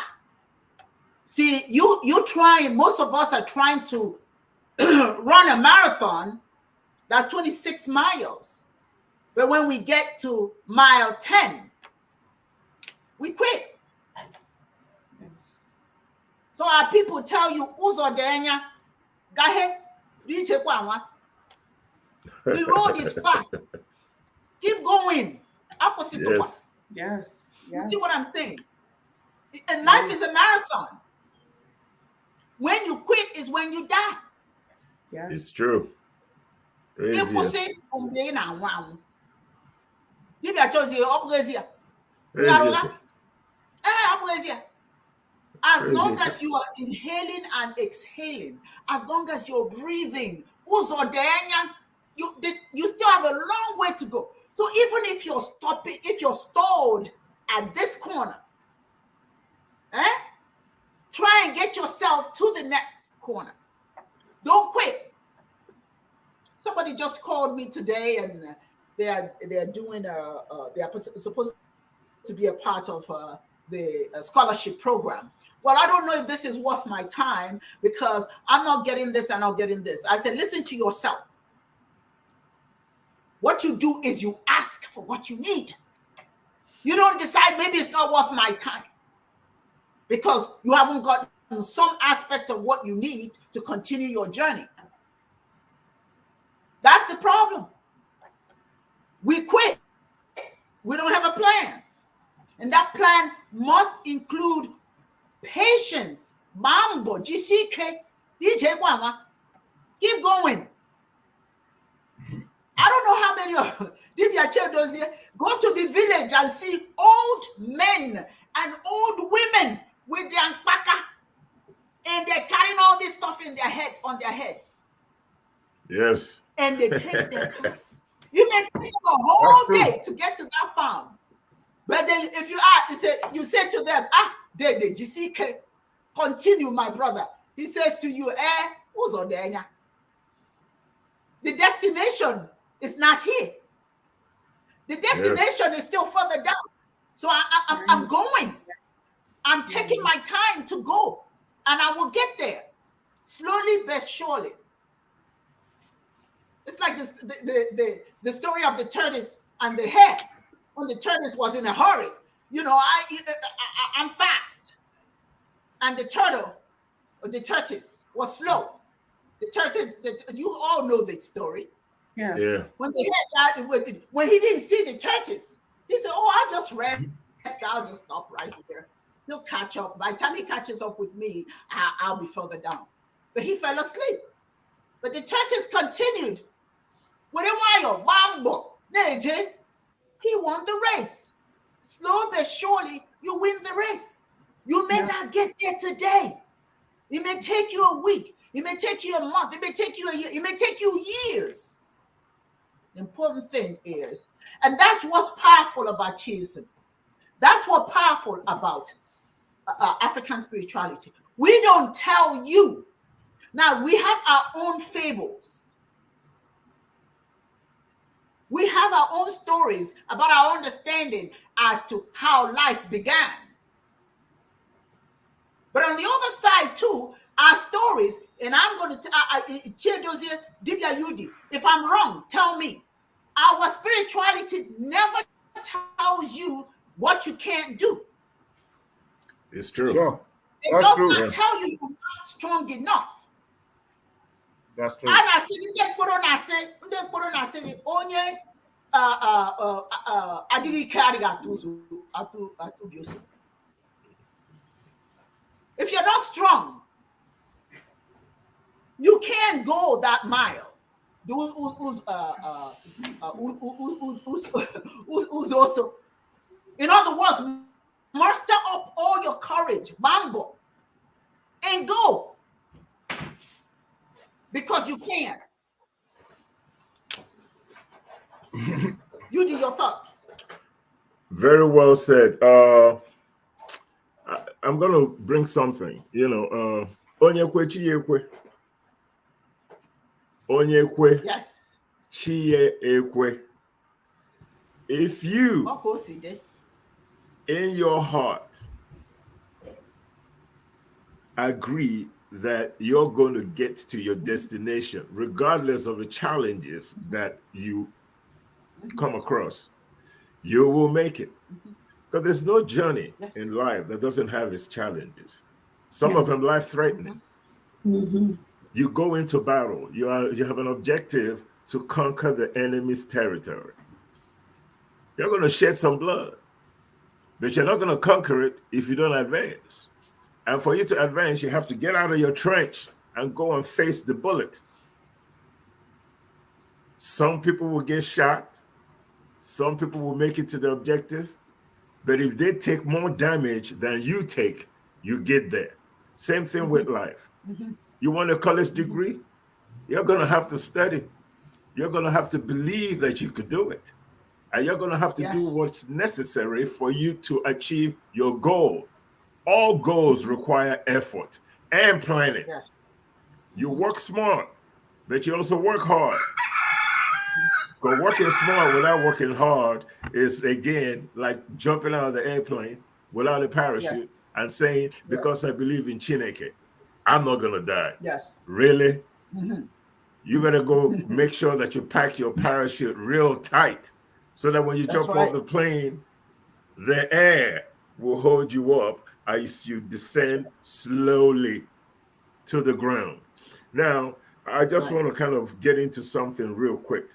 See, you're trying, most of us are trying to run a marathon that's 26 miles. But when we get to mile 10, we quit. So our people tell you, Uzo Denya, go ahead, the road is far. Keep going. Opposite to what? Yes. You see what I'm saying? And life is a marathon. When you quit is when you die. Yes. It's true. As long as you are inhaling and exhaling, as long as you're breathing, you still have a long way to go. So even if you're stopping, if you're stalled at this corner, try and get yourself to the next corner. Don't quit. Somebody just called me today, and they're doing they are supposed to be a part of the scholarship program. Well, I don't know if this is worth my time because I'm not getting this and not getting this. I said, listen to yourself. What you do is you ask for what you need. You don't decide maybe it's not worth my time because you haven't gotten some aspect of what you need to continue your journey. That's the problem. We quit. We don't have a plan. And that plan must include patience. Mambo, ChinEke, DJ Wama. Keep going. I don't know how many of Dibias does here go to the village and see old men and old women with their ankpaka, and they're carrying all this stuff in their head, on their heads. Yes. And they take their time. You may take a whole day to get to that farm. But then if you ask, you say to them, they ChinEke, continue, my brother. He says to you, who's on there? The destination is not here. The destination is still further down. So I'm going. I'm taking my time to go, and I will get there slowly but surely. It's like this, the story of the tortoise and the hare. When the tortoise was in a hurry, I'm fast, and the turtle, or the tortoise, was slow. The tortoise, you all know the story. Yes. Yeah. When the hare died, when he didn't see the tortoise, he said, "Oh, I'll just rest. I'll just stop right here. He'll catch up. By the time he catches up with me, I'll be further down." But he fell asleep. But the tortoise continued. With a while, Mbo, he won the race. Slow but surely, you win the race. You may not get there today. It may take you a week. It may take you a month. It may take you a year. It may take you years. The important thing is, and that's what's powerful about Chiism. That's what's powerful about African spirituality. We don't tell you. Now, we have our own fables. We have our own stories about our understanding as to how life began. But on the other side too, our stories, and I'm going to Dibia Yudi, if I'm wrong, tell me. Our spirituality never tells you what you can't do. It's true. Sure. It That's does true. not tell you you're not strong enough. That's true. And I say, if you're not strong, you can't go that mile. Who's also, in other words, muster up all your courage, Mambo, and go. Because you can. You do your thoughts. Very well said. I'm going to bring something. Onyekwe ChinEke. Onyekwe. Yes. ChinEke. If you, in your heart, agree that you're going to get to your destination, regardless of the challenges that you come across, you will make it. Because there's no journey in life that doesn't have its challenges. Some of them life-threatening. You go into battle. You have an objective to conquer the enemy's territory. You're going to shed some blood, but you're not going to conquer it if you don't advance. And for you to advance, you have to get out of your trench and go and face the bullet. Some people will get shot. Some people will make it to the objective. But if they take more damage than you take, you get there. Same thing with life. You want a college degree? You're going to have to study. You're going to have to believe that you could do it. And you're going to have to do what's necessary for you to achieve your goal. All goals require effort and planning. You work smart, but you also work hard. Because working smart without working hard is, again, like jumping out of the airplane without a parachute Yes. and saying, Yeah. because I believe in ChinEke, I'm not going to die. Yes. Really? Mm-hmm. You better go make sure that you pack your parachute real tight so that when you That's jump right. off the plane, the air will hold you up as you descend slowly to the ground. Now, I That's just right. want to kind of get into something real quick.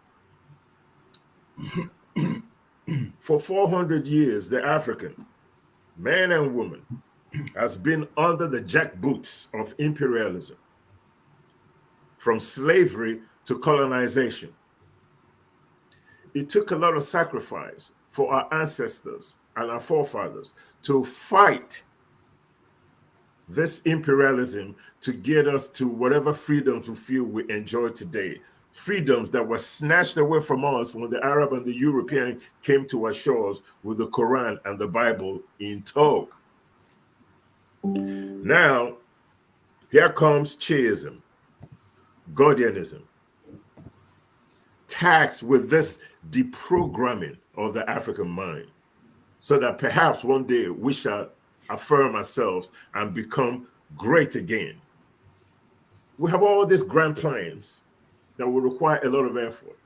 For 400 years, the African, man and woman, has been under the jackboots of imperialism, from slavery to colonization. It took a lot of sacrifice for our ancestors and our forefathers to fight this imperialism to get us to whatever freedoms we feel we enjoy today. Freedoms that were snatched away from us when the Arab and the European came to our shores with the Quran and the Bible in tow. Now, here comes Chiism, Gordianism, taxed with this deprogramming of the African mind, so that perhaps one day we shall affirm ourselves and become great again. We have all these grand plans that will require a lot of effort.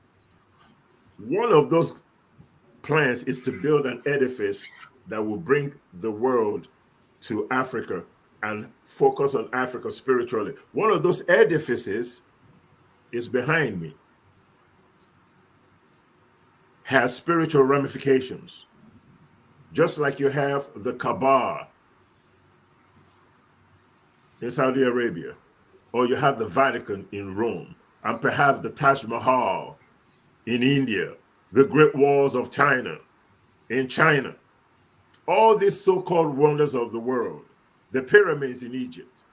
One of those plans is to build an edifice that will bring the world to Africa and focus on Africa spiritually. One of those edifices is behind me, has spiritual ramifications, just like you have the Kaaba in Saudi Arabia, or you have the Vatican in Rome, and perhaps the Taj Mahal in India, the Great Walls of China in China, all these so-called wonders of the world, the pyramids in Egypt.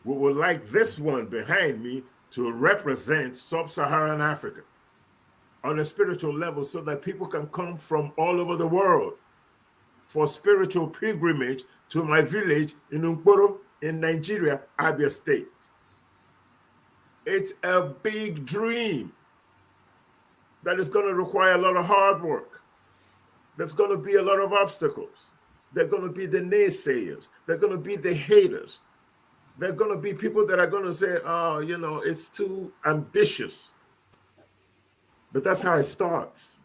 We would like this one behind me to represent sub-Saharan Africa on a spiritual level, so that people can come from all over the world for spiritual pilgrimage to my village in Nkporo in Nigeria, Abia State. It's a big dream that is going to require a lot of hard work. There's going to be a lot of obstacles. There are going to be the naysayers. There are going to be the haters. There are going to be people that are going to say, oh, you know, it's too ambitious. But that's how it starts.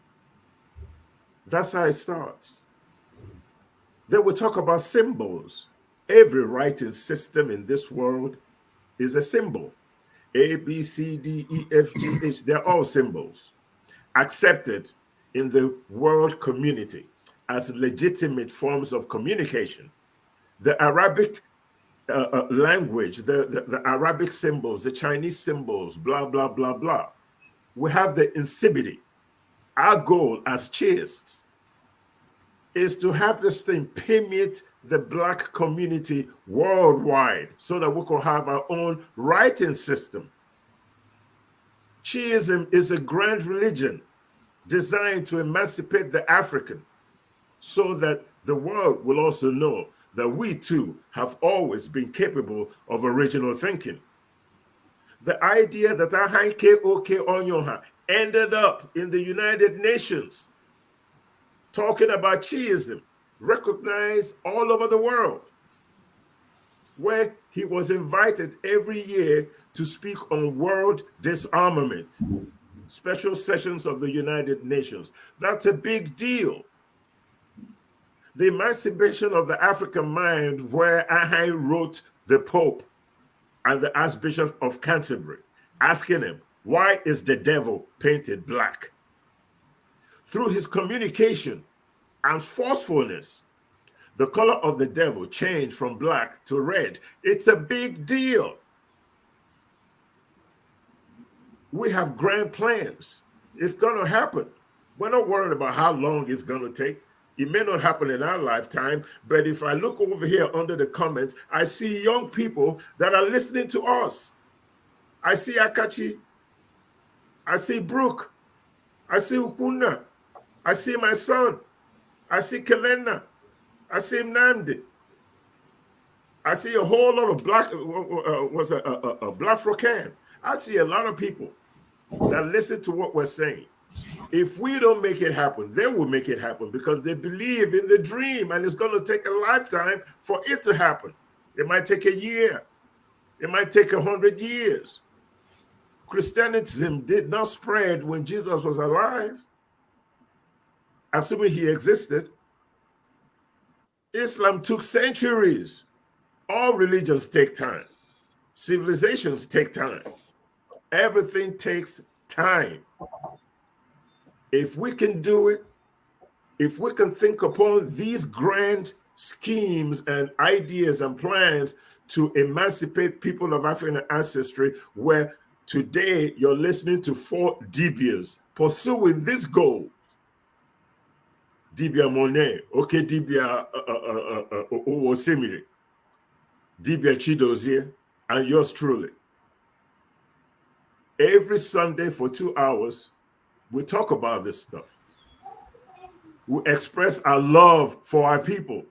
That's how it starts. Then we talk about symbols. Every writing system in this world is a symbol. A, B, C, D, E, F, G, H, they're all symbols accepted in the world community as legitimate forms of communication. The Arabic language, the Arabic symbols, the Chinese symbols, blah, blah, blah, blah. We have the insibity. Our goal as Chiists is to have this thing permeate the Black community worldwide so that we can have our own writing system. Chiism is a grand religion designed to emancipate the African so that the world will also know that we too have always been capable of original thinking. The idea that Ahanke Oke Onyoha ended up in the United Nations talking about Chiism, recognized all over the world, where he was invited every year to speak on world disarmament, special sessions of the United Nations. That's a big deal. The emancipation of the African mind, where Ahai wrote the Pope and the Archbishop of Canterbury, asking him, why is the devil painted black? Through his communication and forcefulness, the color of the devil changed from black to red. It's a big deal. We have grand plans. It's going to happen. We're not worried about how long it's going to take. It may not happen in our lifetime, but if I look over here under the comments, I see young people that are listening to us. I see Akachi. I see Brooke. I see Ukuna. I see my son. I see Kelena. I see Nandi. I see a whole lot of black, was a black African. I see a lot of people that listen to what we're saying. If we don't make it happen, they will make it happen because they believe in the dream, and it's going to take a lifetime for it to happen. It might take a year. It might take 100 years. Christianity did not spread when Jesus was alive, assuming he existed. Islam took centuries. All religions take time. Civilizations take time. Everything takes time. If we can do it, if we can think upon these grand schemes and ideas and plans to emancipate people of African ancestry, where today you're listening to 4 Dibias pursuing this goal. Dibia Monet, okay, Dibia Owosemire, Dibia Chidozie, and yours truly. Every Sunday for 2 hours, we talk about this stuff. We express our love for our people.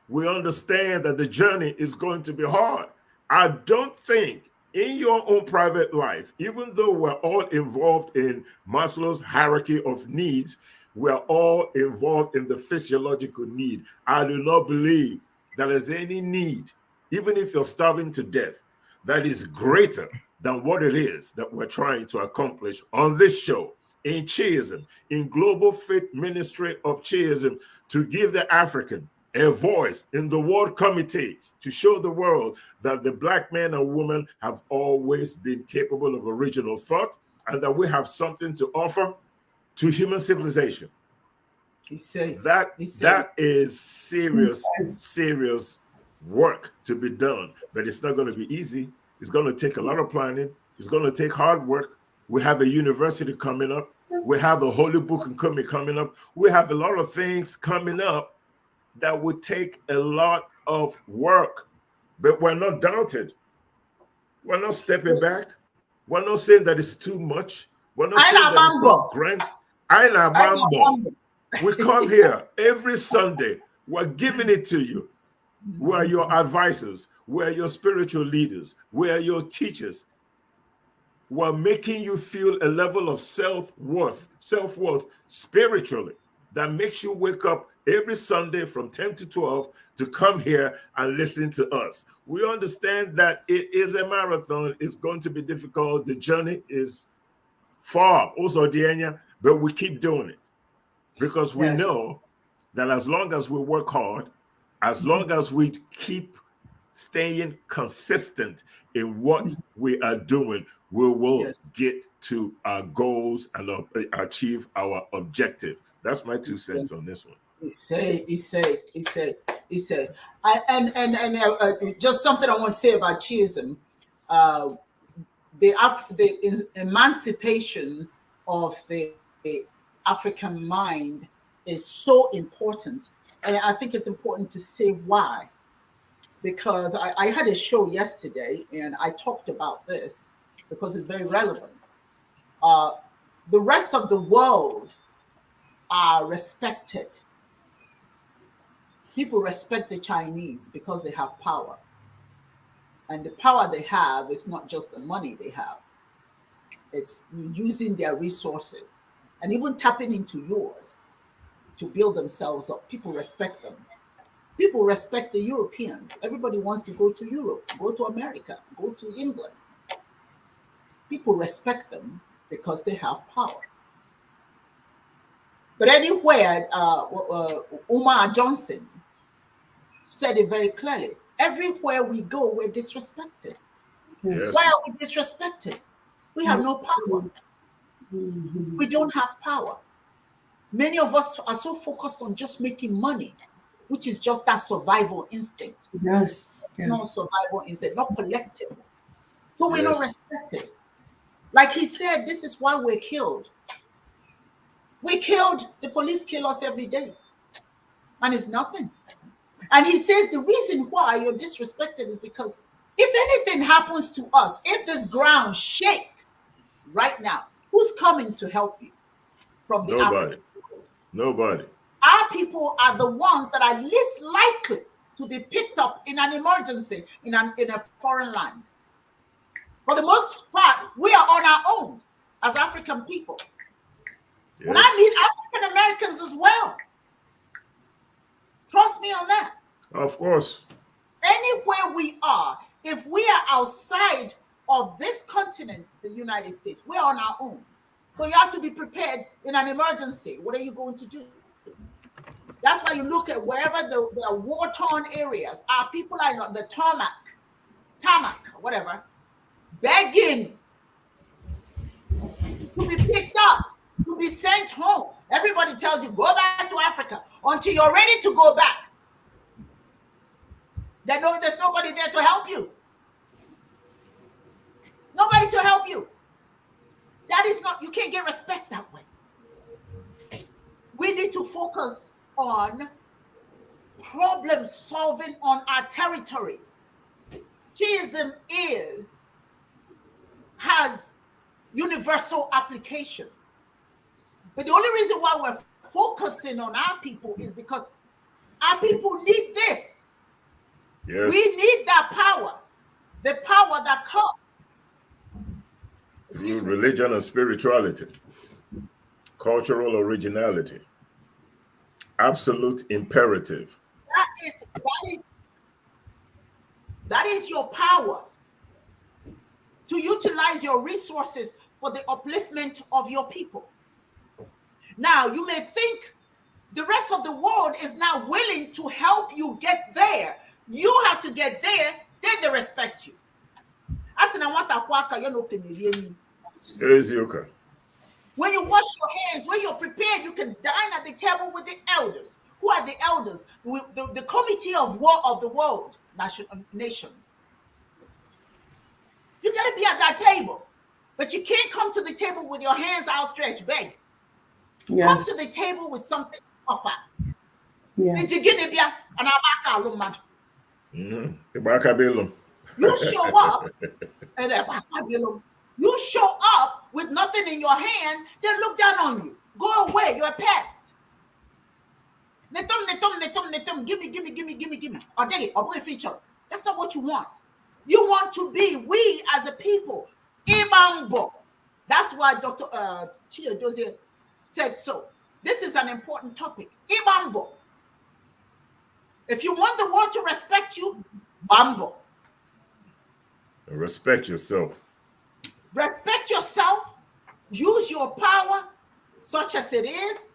We understand that the journey is going to be hard. I don't think in your own private life, even though we're all involved in Maslow's hierarchy of needs, we're all involved in the physiological need. I do not believe that there's any need, even if you're starving to death, that is greater than what it is that we're trying to accomplish on this show, in Chiism, in Global Faith Ministry of Chiism, to give the African a voice in the World Committee, to show the world that the black man and woman have always been capable of original thought, and that we have something to offer to human civilization. That is serious work to be done, but it's not going to be easy. It's going to take a lot of planning. It's going to take hard work. We have a university coming up. We have a holy book coming up. We have a lot of things coming up that would take a lot of work, but we're not daunted. We're not stepping back. We're not saying that it's too much. We're not saying that it's not grand. Igba Mbo. We come here every Sunday. We're giving it to you. We are your advisors. We are your spiritual leaders. We are your teachers. We're making you feel a level of self-worth spiritually that makes you wake up every Sunday from 10 to 12 to come here and listen to us. We understand that it is a marathon. It's going to be difficult. The journey is far, also, Diana, but we keep doing it because we know that as long as we work hard, as long as we keep staying consistent in what we are doing, we will get to our goals and achieve our objective. That's my 2 cents on this one. He said. Just something I want to say about Chiism. The emancipation of the African mind is so important. And I think it's important to say why. Because I had a show yesterday and I talked about this because it's very relevant. The rest of the world are respected. People respect the Chinese because they have power. And the power they have is not just the money they have. It's using their resources and even tapping into yours to build themselves up. People respect them. People respect the Europeans. Everybody wants to go to Europe, go to America, go to England. People respect them because they have power. But anywhere, Umar Johnson said it very clearly. Everywhere we go, we're disrespected. Yes. Why are we disrespected? We have no power. We don't have power. Many of us are so focused on just making money, which is just that survival instinct. Yes. Not survival instinct, not collective. So we're not respected. Like he said, this is why we're killed. The police kill us every day. And it's nothing. And he says the reason why you're disrespected is because if anything happens to us, if this ground shakes right now, who's coming to help you from the African? Nobody. Our people are the ones that are least likely to be picked up in an emergency in a foreign land. For the most part, we are on our own as African people. Yes. And I mean African Americans as well. Trust me on that. Of course. Anywhere we are, if we are outside of this continent, the United States, we're on our own. So you have to be prepared in an emergency. What are you going to do? That's why you look at wherever the war-torn areas are, people are on the tarmac, whatever, begging to be picked up, to be sent home. Everybody tells you, go back to Africa until you're ready to go back. There's nobody there to help you. Nobody to help you. That is not, you can't get respect that way. We need to focus on problem solving on our territories. Chiism has universal application. But the only reason why we're focusing on our people is because our people need this. Yes. We need that power, the power that comes through religion and spirituality, cultural originality, absolute imperative. That is your power to utilize your resources for the upliftment of your people. Now, you may think the rest of the world is not willing to help you get there. You have to get there, then they respect you. When you wash your hands, when you're prepared, you can dine at the table with the elders. Who are the elders? The committee of war of the world, nations. You got to be at that table, but you can't come to the table with your hands outstretched, beg. Yes. Come to the table with something proper. Yes. You show up, and you show up with nothing in your hand, they look down on you. Go away, you're a pest. Give me. Or feature. That's not what you want. You want to be, we as a people, Igba Mbo. That's why Dr. Chiadozie said so. This is an important topic. Igba Mbo. If you want the world to respect you, Bambo. Respect yourself. Respect yourself. Use your power, such as it is,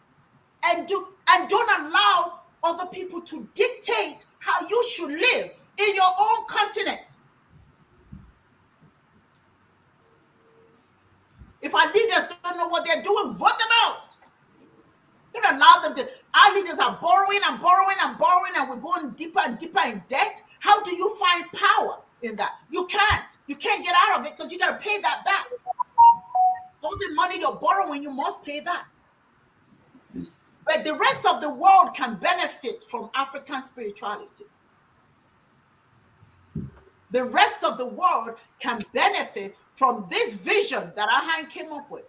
and don't allow other people to dictate how you should live in your own continent. If our leaders don't know what they're doing, vote them out. Don't allow them to. Our leaders are borrowing, and we're going deeper and deeper in debt. How do you find power in that? You can't. You can't get out of it because you got to pay that back. All the money you're borrowing, you must pay back. Yes. But the rest of the world can benefit from African spirituality. The rest of the world can benefit from this vision that Ahan came up with.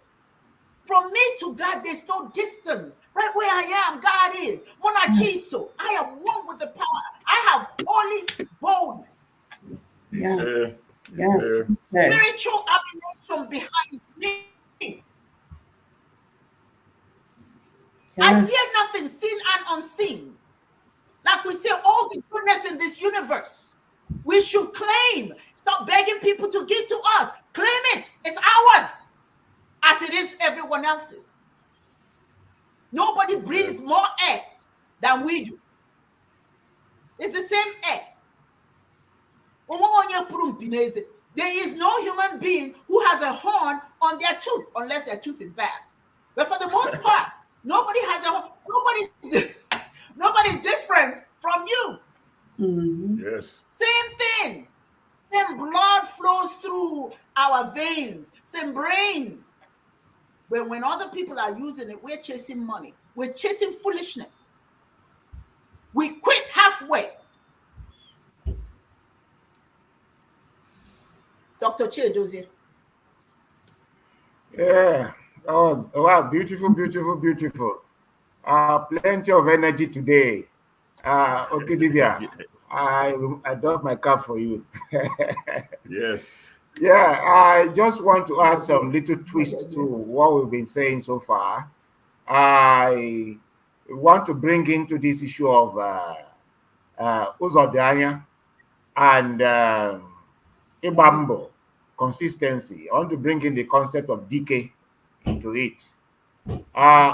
From me to God, there's no distance. Right where I am, God is. Monachiso, I am one with the power. I have holy boldness. Yes. Yes. Spiritual ammunition behind me. Yes. I fear nothing seen and unseen. Like we say, all the goodness in this universe, we should claim. Stop begging people to give to us. Claim it. It's ours. As it is everyone else's. Nobody breathes more air than we do. It's the same air. There is no human being who has a horn on their tooth unless their tooth is bad. But for the most part, nobody has a horn. Nobody's different from you. Mm-hmm. Yes. Same thing. Same blood flows through our veins. Same brains. But when other people are using it, we're chasing money. We're chasing foolishness. We quit halfway. Dr. Chiadozie. Yeah. Oh, wow. Beautiful. Plenty of energy today. Okay, Dibia. I doff my cap for you. Yes. Yeah, I just want to add some little twist to what we've been saying so far. I want to bring into this issue of Uzodanya and Igba Mbo, consistency. I want to bring in the concept of decay into it.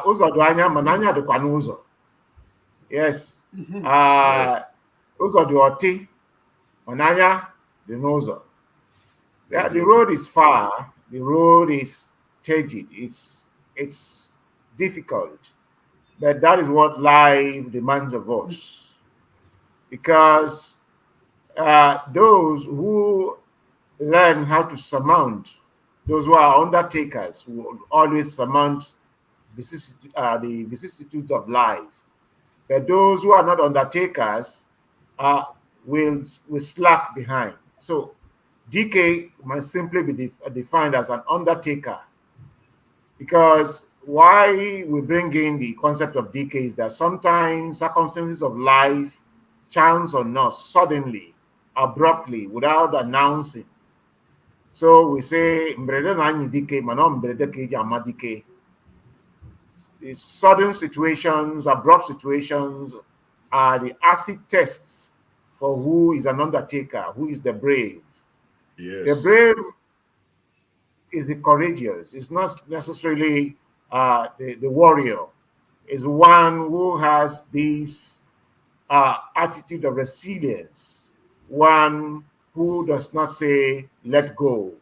Uzodanya mananya dịkwa n'ụzọ. Yes. Yes. Ụzọ dị ọtị, mananya dị n'ụzọ. Yeah, Yes, the okay. road is far. The road is turgid. It's difficult, but that is what life demands of us. Because those who learn how to surmount, those who are undertakers, will always surmount the vicissitudes of life. But those who are not undertakers uh, will slack behind. So DK might simply be defined as an undertaker, because why we bring in the concept of DK is that sometimes circumstances of life, chance or not, suddenly, abruptly, without announcing. So we say mberede na anyị dike mana mberede ka eji ama dike. The sudden situations, abrupt situations are the acid tests for who is an undertaker, who is the brave. The Yes. brave is the courageous. It's not necessarily the warrior. It's one who has this attitude of resilience, one who does not say, let go,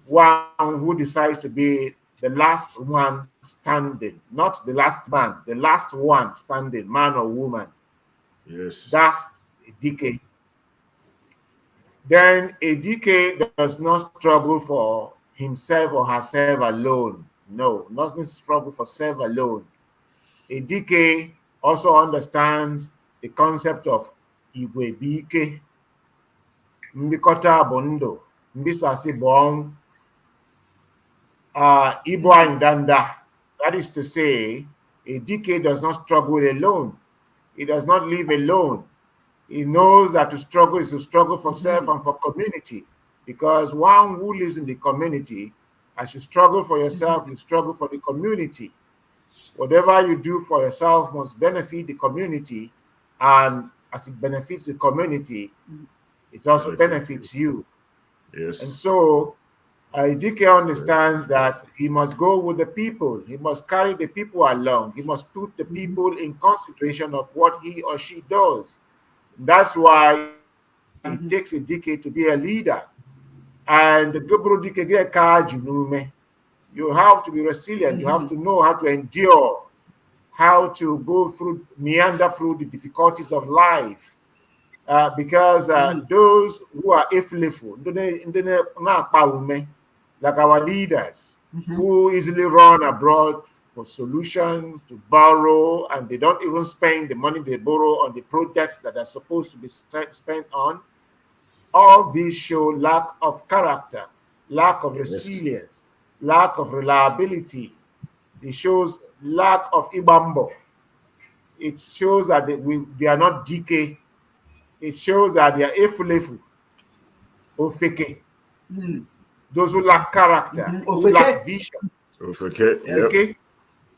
one who decides to be the last one standing, not the last man, the last one standing, man or woman. Yes. That's a decay. Then a DK does not struggle for himself or herself alone. No, doesn't struggle for self alone. A DK also understands the concept of Igwe Bike, Mbikota Bondo, Mbisasi Bong, Ibo Danda. That is to say, a DK does not struggle alone. He does not live alone. He knows that to struggle is to struggle for self and for community. Because one who lives in the community, as you struggle for yourself, you struggle for the community. Whatever you do for yourself must benefit the community. And as it benefits the community, it also benefits you. And Yes. so DK understands that he must go with the people. He must carry the people along. He must put the people in consideration of what he or she does. That's why it takes a DK to be a leader. And the Gubru DK get kaji. You have to be resilient. You have to know how to endure, how to go through, meander through the difficulties of life. Because those who are iflifu, like our leaders, who easily run abroad for solutions to borrow, and they don't even spend the money they borrow on the projects that are supposed to be spent on. All these show lack of character, lack of Yes. resilience, lack of reliability. It shows lack of Igba Mbo. It shows that they are not DK. It shows that they are efulefu or fake. Those who lack character, who lack vision. Don't forget. Yep. Okay?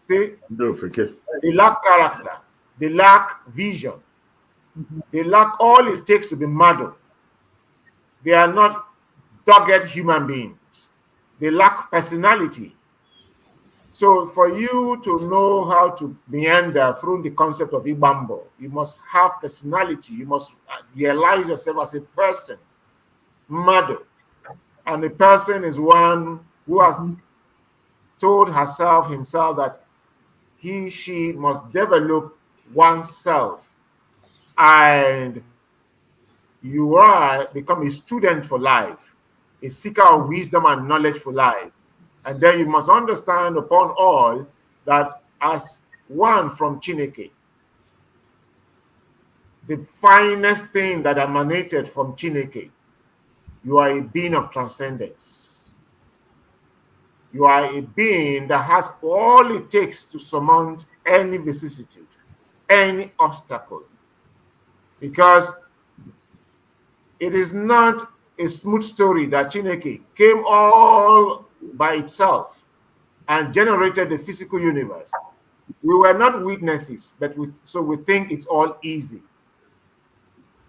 See, Don't forget. they lack character, they lack vision, they lack all it takes to be mad. They are not dogged human beings. They lack personality. So for you to know how to meander through the concept of Igba Mbo, you must have personality. You must realize yourself as a person, mother. And a person is one who has told herself, himself, that she must develop oneself. And you are become a student for life, a seeker of wisdom and knowledge for life. And then you must understand upon all that as one from ChinEke, the finest thing that emanated from ChinEke, you are a being of transcendence. You are a being that has all it takes to surmount any vicissitude, any obstacle. Because It is not a smooth story that ChinEke came all by itself and generated the physical universe. We were not witnesses, but so we think it's all easy.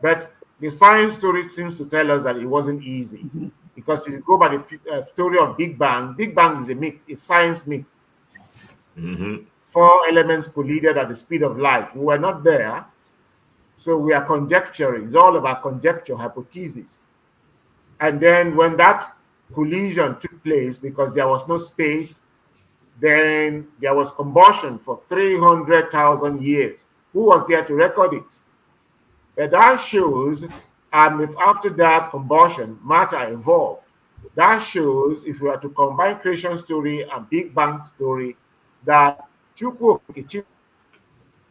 But the science story seems to tell us that it wasn't easy. Because if you go by the story of Big Bang is a myth, a science myth. Mm-hmm. 4 elements collided at the speed of light. We were not there, so we are conjecturing. It's all about conjecture, hypothesis. And then when that collision took place, because there was no space, then there was combustion for 300,000 years. Who was there to record it? But that shows, if after that combustion, matter evolved. That shows, if we are to combine creation story and Big Bang story, that ChinEke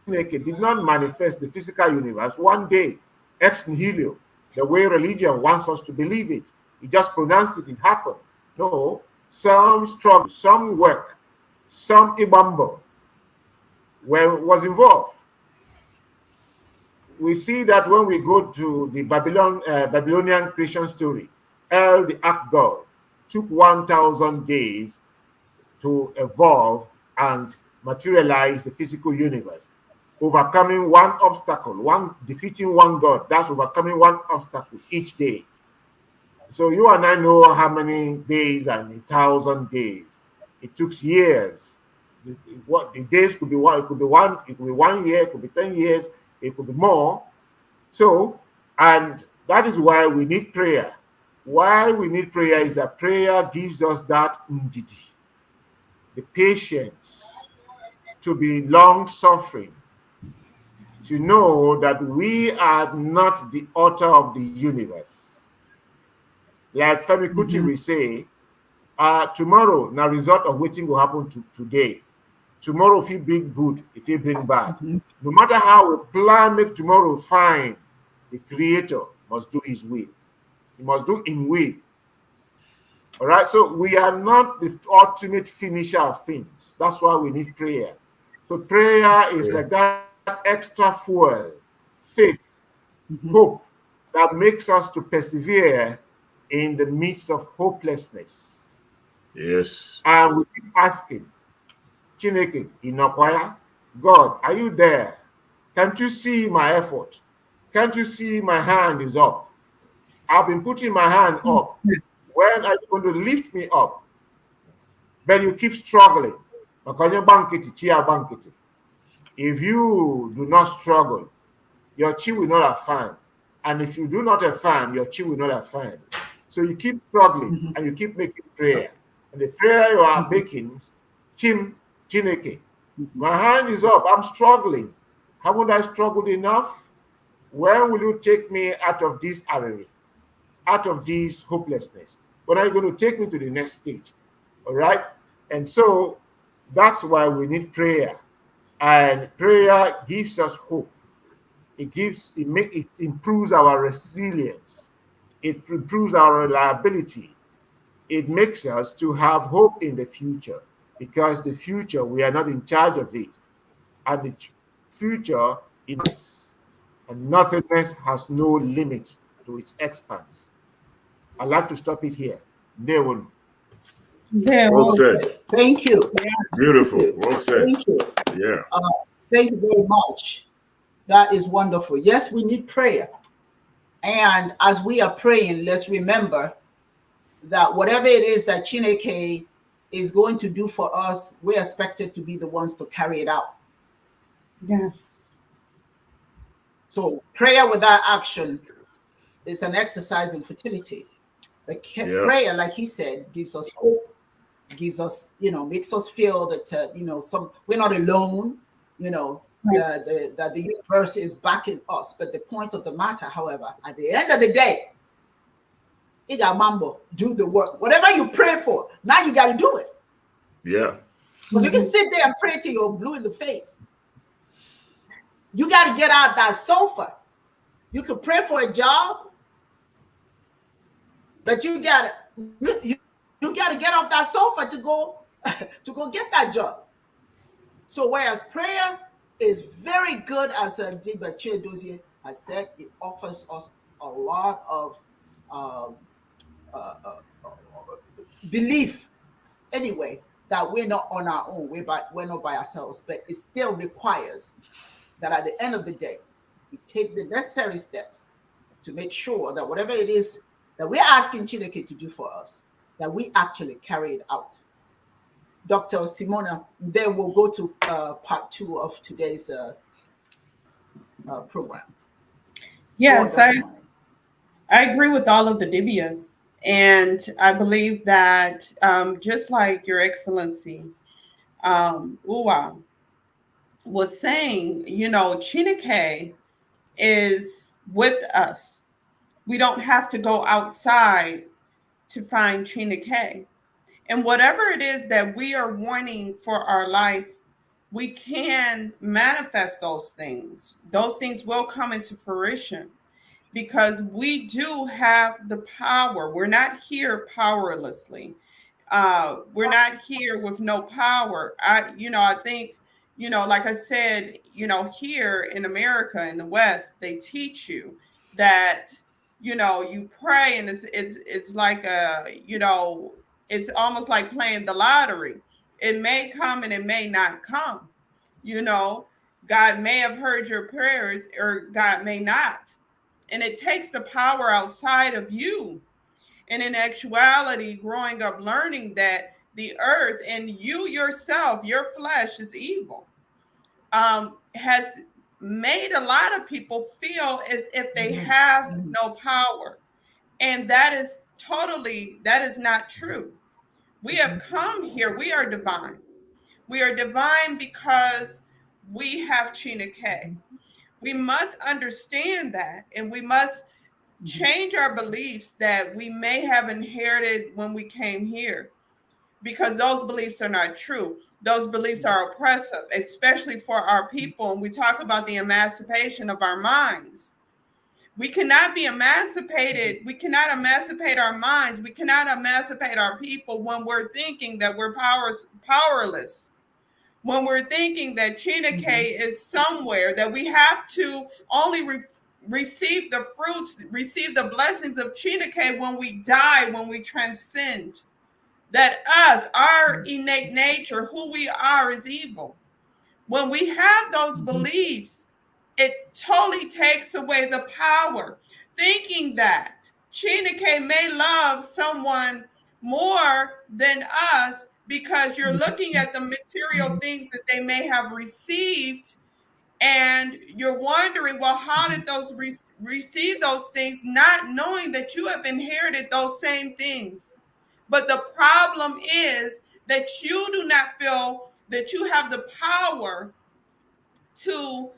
did not manifest the physical universe one day, ex nihilo, the way religion wants us to believe it. He just pronounced it happened. No, some struggle, some work, some Igba Mbo was involved. We see that when we go to the Babylonian creation story, El the Ark God took 1,000 days to evolve and materialize the physical universe, overcoming one obstacle, defeating one god. That's overcoming one obstacle each day. So you and I know how many days and 1,000 days. It took years. The days could be one, it could be 1 year, it could be 10 years, it could be more. So, and that is why we need prayer. Why we need prayer is that prayer gives us that ndidi, the patience, to be long suffering, to know that we are not the author of the universe. Like Femi Kuti will say, tomorrow, na result of waiting will happen today. Tomorrow, if you bring good, if you bring bad. No matter how we plan, make tomorrow fine, the Creator must do His will. He must do in will. All right, so we are not the ultimate finisher of things. That's why we need prayer. So prayer is like that extra fuel, faith, hope that makes us to persevere in the midst of hopelessness. Yes. And we keep asking, ChinEke, Inokwaya, God, are you there? Can't you see my effort? Can't you see my hand is up? I've been putting my hand up. When are you going to lift me up? But you keep struggling. If you do not struggle, your chi will not affirm. And if you do not affirm, your chi will not affirm. So you keep struggling and you keep making prayer. And the prayer you are making, ChinEke, my hand is up, I'm struggling. Haven't I struggled enough? When will you take me out of this array, out of this hopelessness? When are you going to take me to the next stage? All right? And so that's why we need prayer. And prayer gives us hope. It improves our resilience. It improves our reliability. It makes us to have hope in the future, because the future, we are not in charge of it. And the future is, and nothingness has no limit to its expanse. I'd like to stop it here. Well said. Thank you. Beautiful. Well said. Thank you. Yeah. Thank you very much. That is wonderful. Yes, we need prayer. And as we are praying, let's remember that whatever it is that ChinEke is going to do for us, we're expected to be the ones to carry it out. Yes. So prayer without action is an exercise in fertility. Prayer, like he said, gives us hope, gives us, makes us feel that, we're not alone, Yes. that the universe is backing us. But the point of the matter, however, at the end of the day, Igba Mbo, do the work. Whatever you pray for, now you got to do it. Yeah. Because you can sit there and pray till you're blue in the face. You got to get out that sofa. You can pray for a job, but you got to get off that sofa to go get that job. So whereas prayer is very good, as Dibias has said, it offers us a lot of um, belief anyway that we're not on our own, we're not by ourselves, but it still requires that at the end of the day, we take the necessary steps to make sure that whatever it is that we're asking ChinEke to do for us, that we actually carry it out. Dr. Simona, then we'll go to part two of today's program. Go on, Yes, Dr. Monet. I agree with all of the Dibias. And I believe that just like Your Excellency Uwa was saying, ChinEke is with us. We don't have to go outside to find ChinEke. And whatever it is that we are wanting for our life, we can manifest those things. Those things will come into fruition because we do have the power. We're not here powerlessly. We're not here with no power. I think, like I said, here in America, in the West, they teach you that, you pray and it's like it's almost like playing the lottery. It may come and it may not come. You know, God may have heard your prayers or God may not. And it takes the power outside of you. And in actuality, growing up learning that the earth and you yourself, your flesh is evil, has made a lot of people feel as if they have no power. And that is not true. We have come here, we are divine. We are divine because we have ChinEke. We must understand that, and we must change our beliefs that we may have inherited when we came here, because those beliefs are not true. Those beliefs are oppressive, especially for our people. And we talk about the emancipation of our minds. We cannot be emancipated. We cannot emancipate our minds. We cannot emancipate our people when we're thinking that we're powerless. When we're thinking that ChinEke is somewhere, that we have to only receive the fruits, receive the blessings of ChinEke when we die, when we transcend. That us, our innate nature, who we are, is evil. When we have those beliefs, it totally takes away the power. Thinking that ChinEke may love someone more than us because you're looking at the material things that they may have received, and you're wondering, well, how did those receive those things, not knowing that you have inherited those same things. But the problem is that you do not feel that you have the power to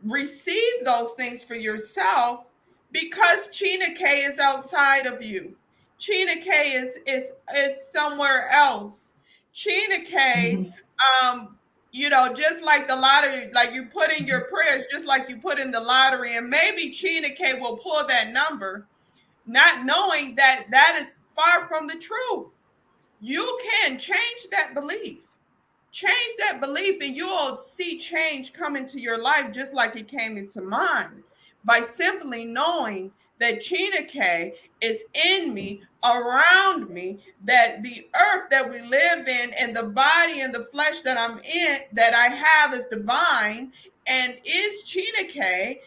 receive those things for yourself because ChinEke is outside of you. ChinEke is somewhere else. ChinEke, just like the lottery, like you put in your prayers, just like you put in the lottery, and maybe ChinEke will pull that number, not knowing that that is far from the truth. You can change that belief. Change that belief, and you'll see change come into your life just like it came into mine by simply knowing that ChinEke is in me, around me, that the earth that we live in and the body and the flesh that I'm in, that I have is divine and is ChinEke.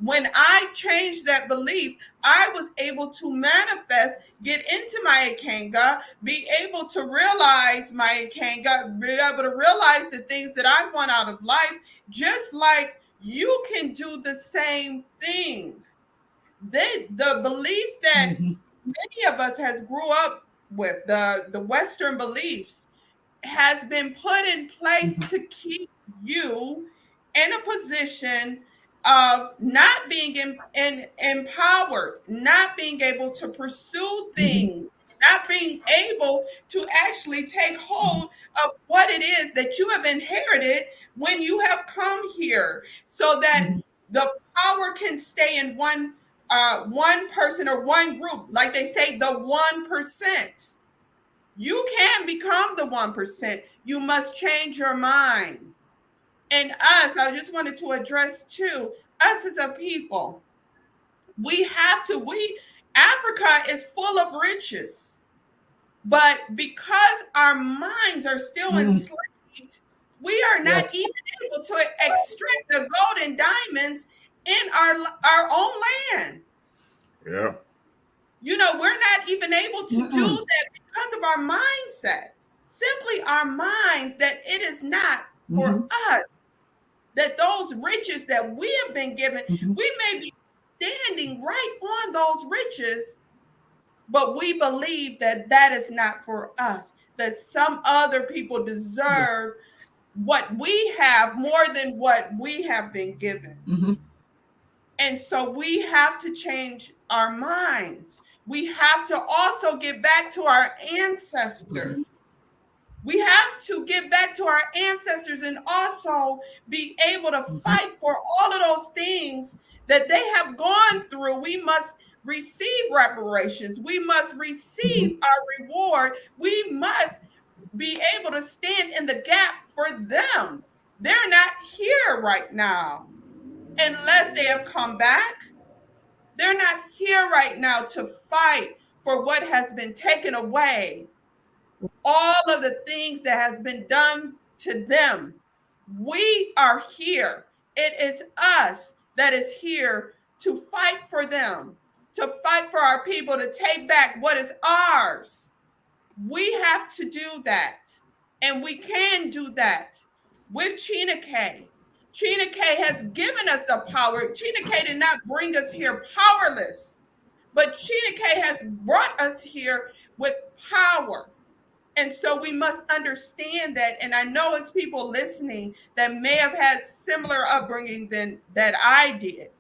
When I changed that belief, I was able to manifest, get into my Ikenga, be able to realize my Ikenga, be able to realize the things that I want out of life, just like you can do the same thing. The beliefs that many of us has grew up with, the Western beliefs, has been put in place to keep you in a position of not being empowered, not being able to pursue things, not being able to actually take hold of what it is that you have inherited when you have come here, so that the power can stay in one person or one group. Like they say, the 1%. You can become the 1%. You must change your mind. And us, I just wanted to address too, us as a people. Africa is full of riches, but because our minds are still enslaved, we are not Yes. even able to extract the gold and diamonds in our own land. Yeah. You know, we're not even able to do Mm-mm. that because of our mindset. Simply our minds that it is not for Mm-hmm. us, that those riches that we have been given, Mm-hmm. we may be standing right on those riches, but we believe that that is not for us, that some other people deserve what we have more than what we have been given. Mm-hmm. And so we have to change our minds. We have to also get back to our ancestors. We have to get back to our ancestors and also be able to Mm-hmm. fight for all of those things that they have gone through. We must receive reparations. We must receive Mm-hmm. our reward. We must be able to stand in the gap for them. They're not here right now unless they have come back. They're not here right now to fight for what has been taken away, all of the things that has been done to them. We are here. It is us that is here to fight for them, to fight for our people, to take back what is ours. We have to do that. And we can do that with ChinEke. ChinEke has given us the power. ChinEke did not bring us here powerless, but ChinEke has brought us here with power. And so we must understand that. And I know it's people listening that may have had similar upbringing than that I did.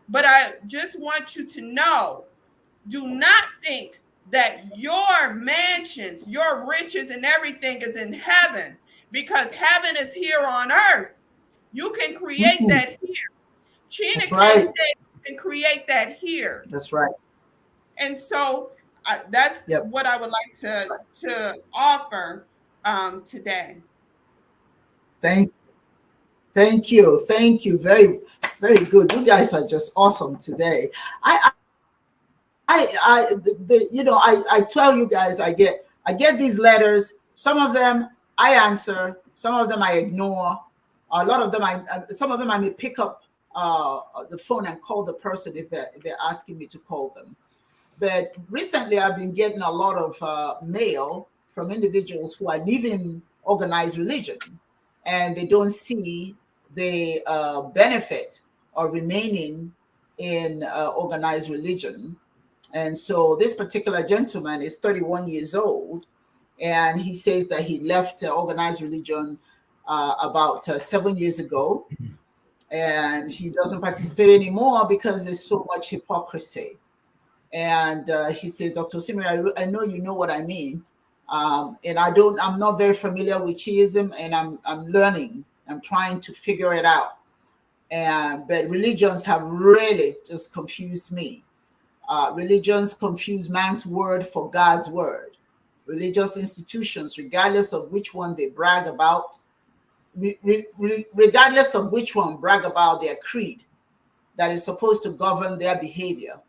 But I just want you to know, do not think that your mansions, your riches, and everything is in heaven, because heaven is here on earth. You can create Mm-hmm. that here. That's ChinEke right. said you can create that here. That's right. And so that's Yep. what I would like to offer today. Thank Thank you. Thank you. Very, very good. You guys are just awesome today. I tell you guys, I get these letters. Some of them I answer. Some of them I ignore. A lot of them some of them I may pick up the phone and call the person if they're asking me to call them. But recently I've been getting a lot of mail from individuals who are leaving organized religion, and they don't see the benefit of remaining in organized religion. And so this particular gentleman is 31 years old, and he says that he left organized religion about 7 years ago, and he doesn't participate anymore because there's so much hypocrisy. And he says, Dr. Simiri, I know you know what I mean. And I'm not very familiar with Shiism, and I'm learning. I'm trying to figure it out. But religions have really just confused me. Religions confuse man's word for God's word. Religious institutions, regardless of which one they brag about, regardless of which one brag about their creed that is supposed to govern their behavior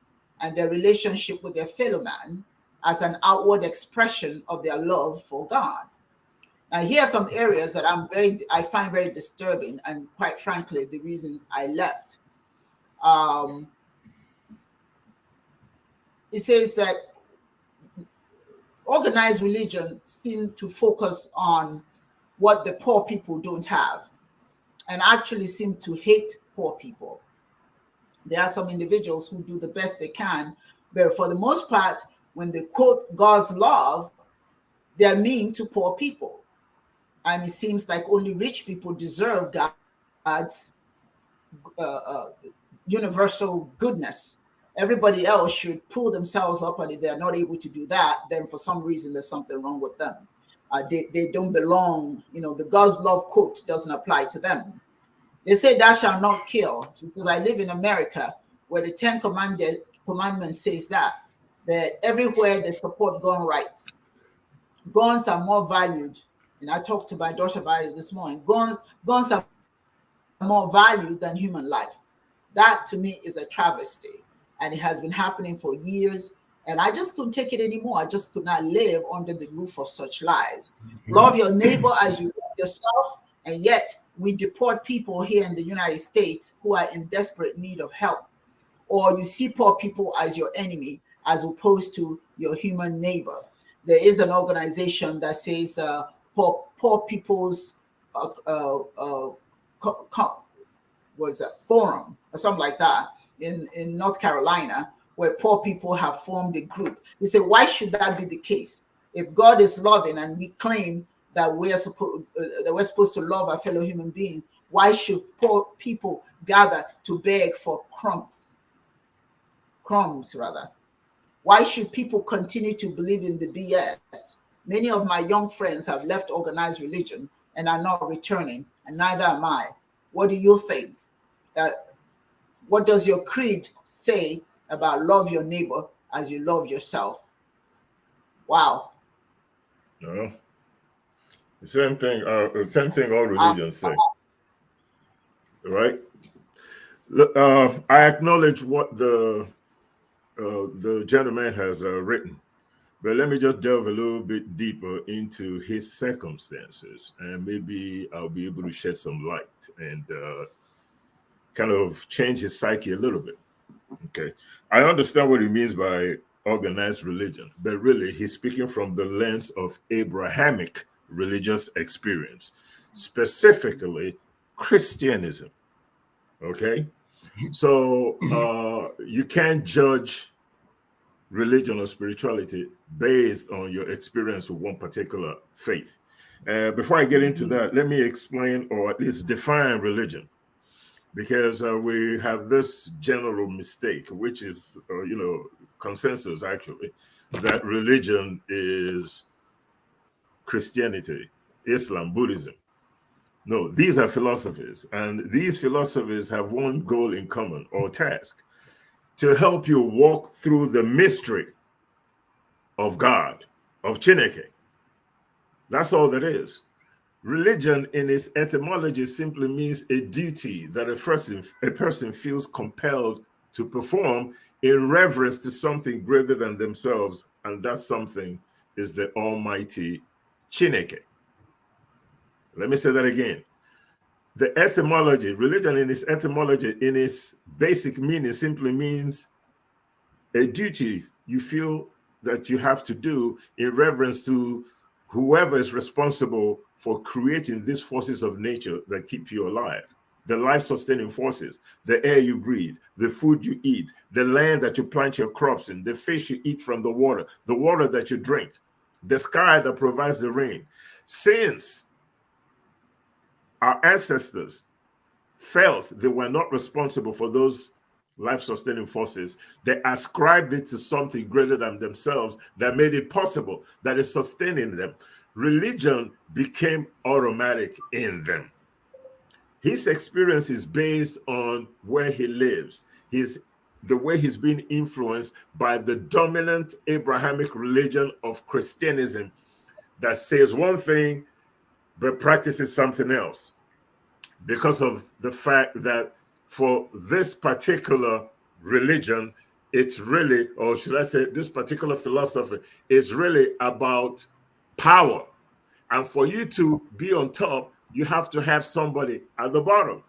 and their relationship with their fellow man as an outward expression of their love for God. Now, here are some areas that I find very disturbing, and quite frankly, the reasons I left. It says that organized religion seem to focus on what the poor people don't have, and actually seem to hate poor people. There are some individuals who do the best they can, but for the most part, when they quote God's love, they're mean to poor people. And it seems like only rich people deserve God's universal goodness. Everybody else should pull themselves up, and if they're not able to do that, then for some reason there's something wrong with them. They don't belong. The God's love quote doesn't apply to them. They say, "Thou shalt not kill." She says, I live in America where the 10 Commandments says that. But everywhere they support gun rights. Guns are more valued. And I talked to my daughter about it this morning. Guns are more valued than human life. That to me is a travesty. and it has been happening for years. And I just couldn't take it anymore. I just could not live under the roof of such lies. Love your neighbor as you love yourself, and yet we deport people here in the United States who are in desperate need of help. Or you see poor people as your enemy as opposed to your human neighbor. There is an organization that says poor people's what is that, forum or something like that in North Carolina, where poor people have formed a group. They say, why should that be the case? If God is loving and we claim that we're supposed to love our fellow human beings, why should poor people gather to beg for crumbs? Crumbs, rather. Why should people continue to believe in the BS? Many of my young friends have left organized religion and are not returning, and neither am I. What do you think? What does your creed say about love your neighbor as you love yourself? Wow. No. The same thing all religions say. Right? Look, I acknowledge what the gentleman has written, but let me just delve a little bit deeper into his circumstances, and maybe I'll be able to shed some light and kind of change his psyche a little bit. Okay, I understand what he means by organized religion, but really he's speaking from the lens of Abrahamic religious experience, specifically Christianism. Okay, so you can't judge religion or spirituality based on your experience with one particular faith. Before I get into that, let me explain, or at least define, religion, because we have this general mistake, which is, consensus actually, that religion is Christianity, Islam, Buddhism. No, these are philosophies, and these philosophies have one goal in common, or task: to help you walk through the mystery of God, of ChinEke. That's all that is. Religion in its etymology simply means a duty that a person feels compelled to perform in reverence to something greater than themselves, and that something is the almighty ChinEke. Let me say that again. The etymology, religion in its etymology, in its basic meaning, simply means a duty you feel that you have to do in reverence to whoever is responsible for creating these forces of nature that keep you alive. The life-sustaining forces, the air you breathe, the food you eat, the land that you plant your crops in, the fish you eat from the water that you drink, the sky that provides the rain. Since our ancestors felt they were not responsible for those life-sustaining forces, they ascribed it to something greater than themselves that made it possible, that is sustaining them. Religion became automatic in them. His experience is based on where he lives, the way he's been influenced by the dominant Abrahamic religion of Christianism that says one thing but practices something else, because of the fact that for this particular religion, it's really, or should I say, this particular philosophy is really about power. And for you to be on top, you have to have somebody at the bottom.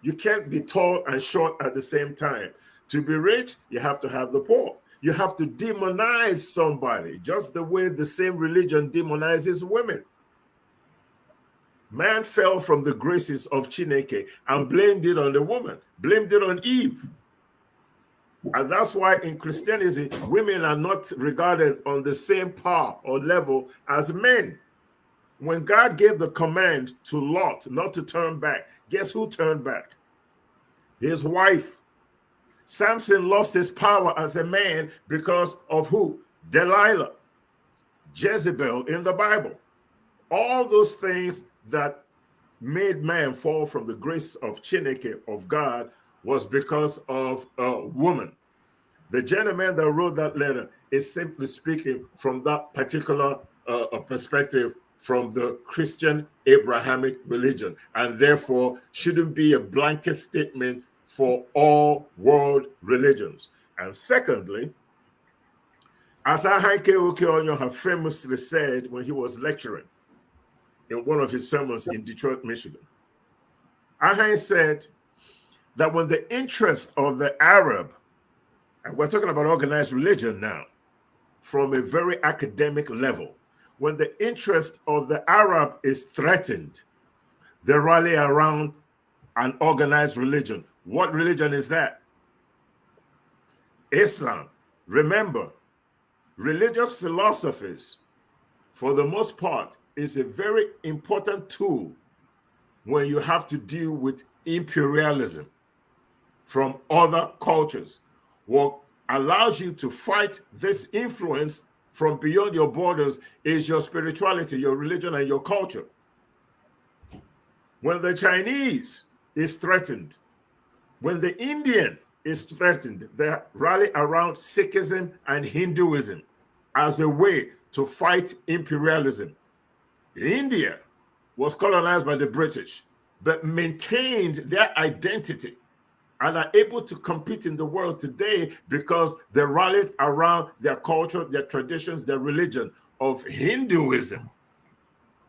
You can't be tall and short at the same time. To be rich, you have to have the poor. You have to demonize somebody, just the way the same religion demonizes women. Man fell from the graces of ChinEke and blamed it on the woman, blamed it on Eve. And that's why in Christianity, women are not regarded on the same par or level as men. When God gave the command to Lot not to turn back, guess who turned back? His wife. Samson lost his power as a man because of who? Delilah, Jezebel in the Bible. All those things that made man fall from the grace of ChinEke, of God, was because of a woman. The gentleman that wrote that letter is simply speaking from that particular perspective, from the Christian Abrahamic religion, and therefore shouldn't be a blanket statement for all world religions. And secondly, as ChinEke Okeonyo famously said when he was lecturing in one of his sermons in Detroit, Michigan, ChinEke said that when the interest of the Arab, and we're talking about organized religion now, from a very academic level, when the interest of the Arab is threatened, they rally around an organized religion. What religion is that? Islam. Remember, religious philosophies, for the most part, is a very important tool when you have to deal with imperialism from other cultures. What allows you to fight this influence from beyond your borders is your spirituality, your religion, and your culture. When the Chinese is threatened, when the Indian is threatened, they rally around Sikhism and Hinduism as a way to fight imperialism. India was colonized by the British, but maintained their identity and are able to compete in the world today because they rallied around their culture, their traditions, their religion of Hinduism.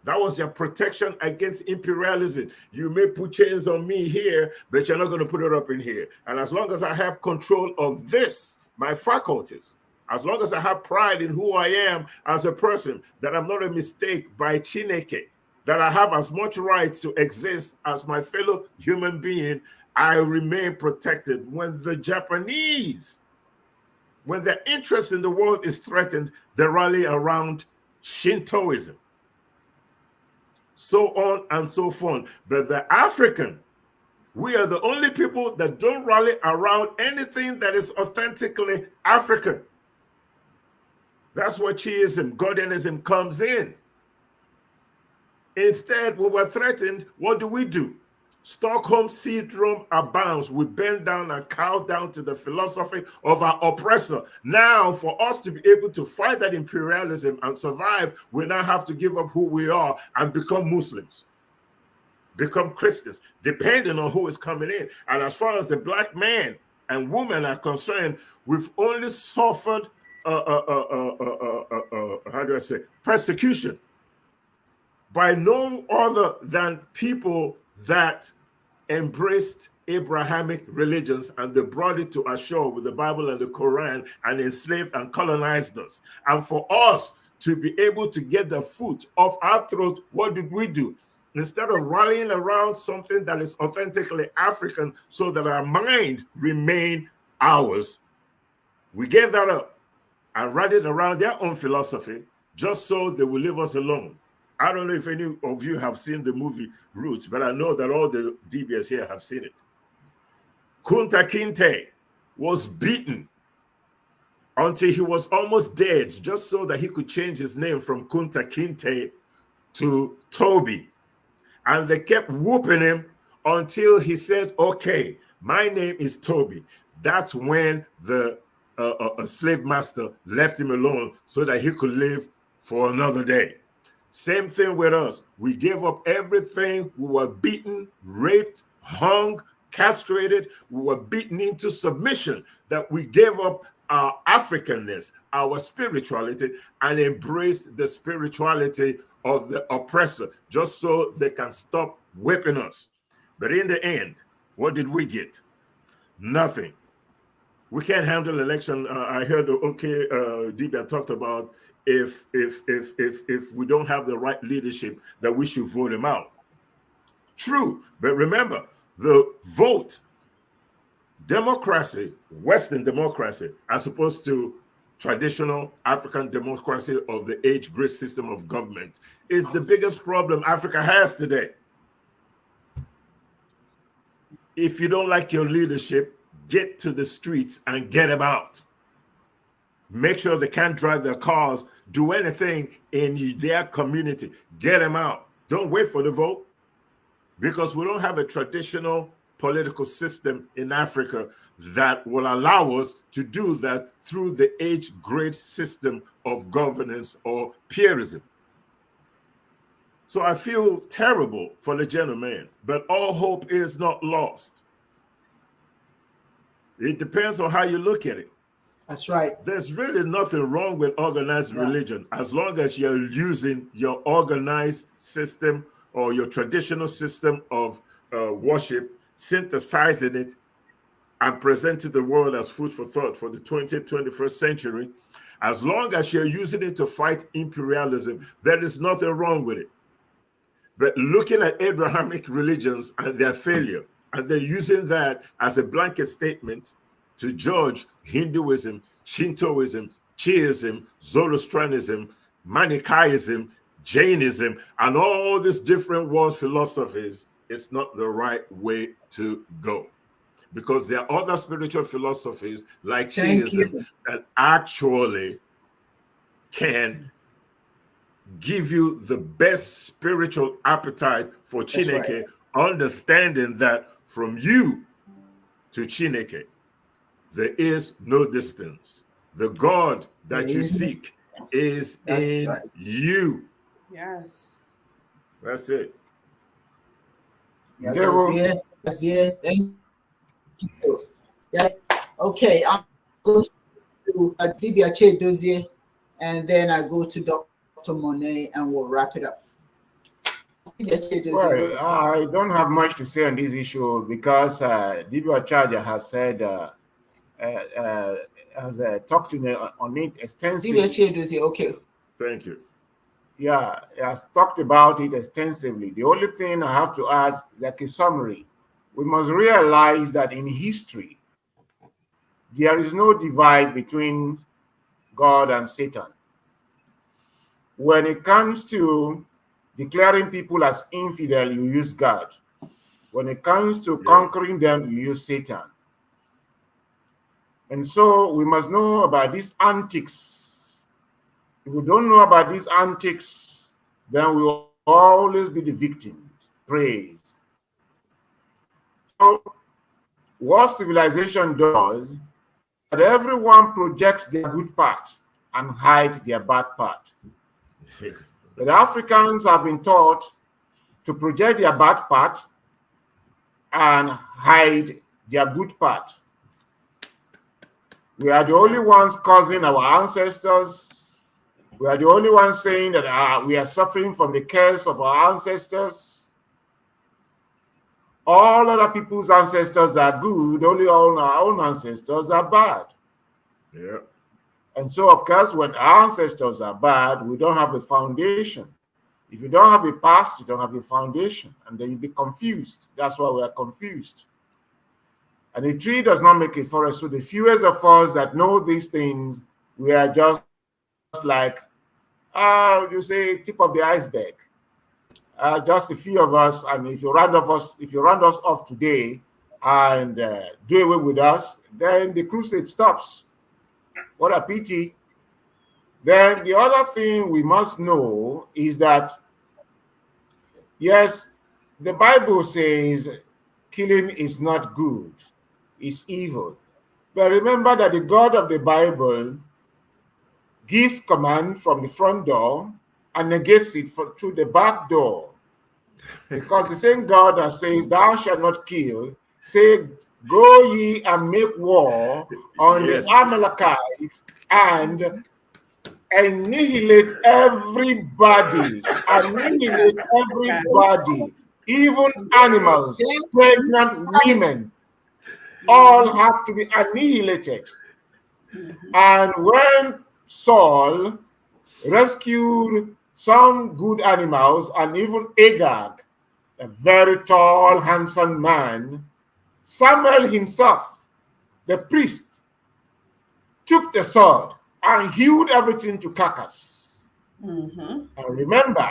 That was their protection against imperialism. You may put chains on me here, but you're not going to put it up in here. And as long as I have control of this, my faculties, as long as I have pride in who I am as a person, that I'm not a mistake by ChinEke, that I have as much right to exist as my fellow human being, I remain protected. When the Japanese, when their interest in the world is threatened, they rally around Shintoism. So on and so forth. But the African, we are the only people that don't rally around anything that is authentically African. That's where Chiism, Gordianism comes in. Instead, when we're threatened, what do? Stockholm syndrome abounds. We bend down and cow down to the philosophy of our oppressor. Now, for us to be able to fight that imperialism and survive, we now have to give up who we are and become Muslims, become Christians, depending on who is coming in. And as far as the black man and woman are concerned, we've only suffered, persecution by no other than people that embraced Abrahamic religions, and they brought it to ashore with the Bible and the Quran and enslaved and colonized us. And for us to be able to get the foot off our throat, what did we do? Instead of rallying around something that is authentically African so that our mind remain ours, we gave that up and rallied around their own philosophy just so they will leave us alone. I don't know if any of you have seen the movie Roots, but I know that all the Dibias here have seen it. Kunta Kinte was beaten until he was almost dead, just so that he could change his name from Kunta Kinte to Toby. And they kept whooping him until he said, okay, my name is Toby. That's when the slave master left him alone so that he could live for another day. Same thing with us. We gave up everything. We were beaten, raped, hung, castrated. We were beaten into submission, that we gave up our Africanness, our spirituality, and embraced the spirituality of the oppressor just so they can stop whipping us. But in the end, what did we get? Nothing. We can't handle election. I heard Dibias talked about if we don't have the right leadership, that we should vote him out. True, but remember, the vote, democracy, Western democracy, as opposed to traditional African democracy of the age-grade system of government, is the biggest problem Africa has today. If you don't like your leadership, get to the streets and get them out. Make sure they can't drive their cars, do anything in their community. Get them out. Don't wait for the vote, because we don't have a traditional political system in Africa that will allow us to do that through the age-grade system of governance or peerism. So I feel terrible for the gentleman, but all hope is not lost. It depends on how you look at it. That's right. There's really nothing wrong with organized religion as long as you're using your organized system or your traditional system of worship, synthesizing it and presenting the world as food for thought for the 20th, 21st century. As long as you're using it to fight imperialism, there is nothing wrong with it. But looking at Abrahamic religions and their failure, and they're using that as a blanket statement to judge Hinduism, Shintoism, Chiism, Zoroastrianism, Manichaeism, Jainism, and all these different world philosophies, it's not the right way to go. Because there are other spiritual philosophies like Shiism that actually can give you the best spiritual appetite for ChinEke, understanding that from you to ChinEke, there is no distance. The God that you seek is in you. Yes. That's it. Yeah, that's it. Thank you. Yeah. Okay, I'm going to Dibias Dozier, and then I go to Dr. Monet, and we'll wrap it up. Well, I don't have much to say on this issue because Dibias has said, has talked to me on it extensively. Dibias Dozier, okay. Thank you. Yeah, he has talked about it extensively. The only thing I have to add, like a summary, we must realize that in history, there is no divide between God and Satan. When it comes to declaring people as infidel, you use God. When it comes to conquering them, you use Satan. And so we must know about these antics. If we don't know about these antics, then we will always be the victims. Praise. So what civilization does, that everyone projects their good part and hide their bad part. The Africans have been taught to project their bad part and hide their good part. We are the only ones causing our ancestors. We are the only ones saying that we are suffering from the curse of our ancestors. All other people's ancestors are good, only all our own ancestors are bad. Yeah. And so, of course, when our ancestors are bad, we don't have a foundation. If you don't have a past, you don't have a foundation, and then you be confused. That's why we are confused. And a tree does not make a forest. So the fewest of us that know these things, we are just like, you say, tip of the iceberg. Just a few of us, and if you round us off today and do away with us, then the crusade stops. What a pity. Then the other thing we must know is that, yes, the Bible says killing is not good, it's evil. But remember that the God of the Bible gives command from the front door and negates it through the back door. Because the same God that says, thou shalt not kill, say, go ye and make war on the Amalekites and annihilate everybody, even animals, pregnant women, all have to be annihilated. And when Saul rescued some good animals, and even Agag, a very tall, handsome man, Samuel himself, the priest, took the sword and hewed everything to carcass. And remember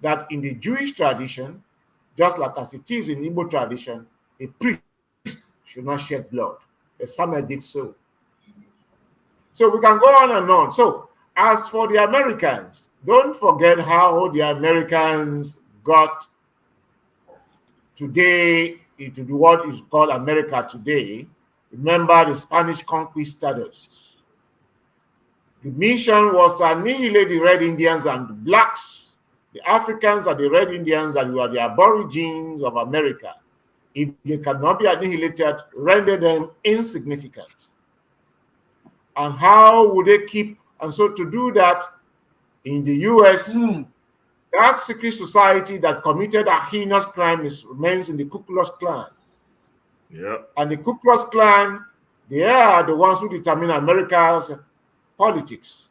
that in the Jewish tradition, just like as it is in Igbo tradition, a priest should not shed blood. The Samuel did so. So we can go on and on. So as for the Americans, don't forget how the Americans got today into what is called America today. Remember the Spanish conquistadors. The mission was to annihilate the Red Indians and the blacks. The Africans are the Red Indians, and we are the aborigines of America. if they cannot be annihilated, render them insignificant. And how would they keep? And so to do that, in the US, that secret society that committed a heinous crime remains in the Ku Klux Klan. Yep. And the Ku Klux Klan, they are the ones who determine America's politics.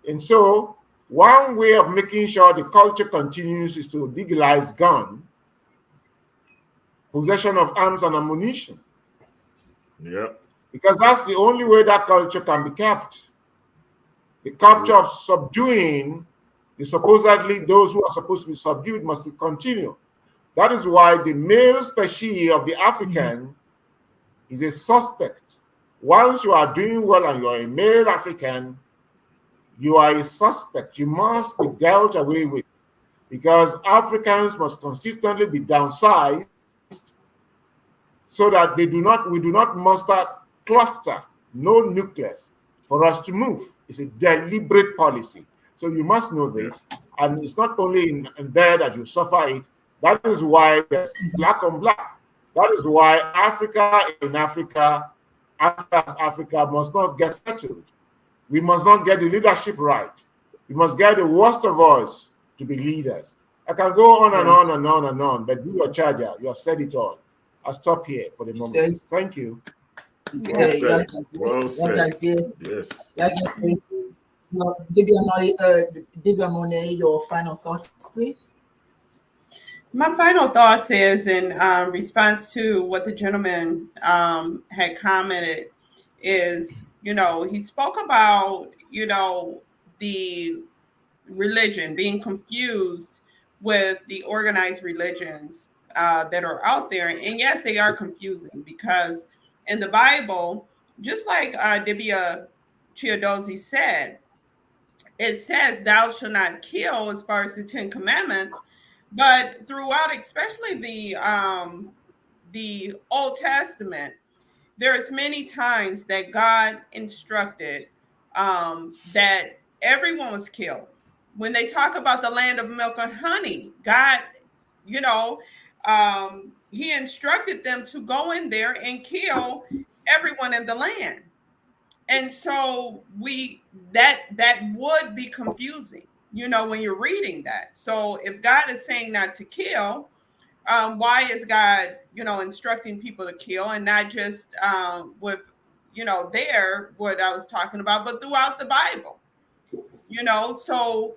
And so one way of making sure the culture continues is to legalize gun, possession of arms and ammunition. Yep. Because that's the only way that culture can be kept. The culture of subduing supposedly those who are supposed to be subdued must be continued. That is why the male species of the African is a suspect. Once you are doing well and you are a male African, you are a suspect. You must be dealt away with, because Africans must consistently be downsized so that we do not muster cluster, no nucleus for us to move. It's a deliberate policy. So you must know this. And it's not only in there that you suffer it. That is why there's black on black. That is why Africa must not get settled. We must not get the leadership right. We must get the worst of us to be leaders. I can go on and on and on and on, but do your charger. You have said it all. I'll stop here for the moment. Thank you. Well said. Well said. Yes. Dibias Monet, your final thoughts, please. My final thoughts is in response to what the gentleman had commented is, he spoke about, the religion being confused with the organized religions that are out there. And yes, they are confusing, because in the Bible, just like Dibias Chiodozie said, it says thou shalt not kill as far as the 10 commandments, but throughout, especially the Old Testament, there's many times that God instructed that everyone was killed. When they talk about the land of milk and honey, God, he instructed them to go in there and kill everyone in the land. And so that would be confusing, when you're reading that. So if God is saying not to kill, why is God, instructing people to kill, and not just with, there, what I was talking about, but throughout the Bible, so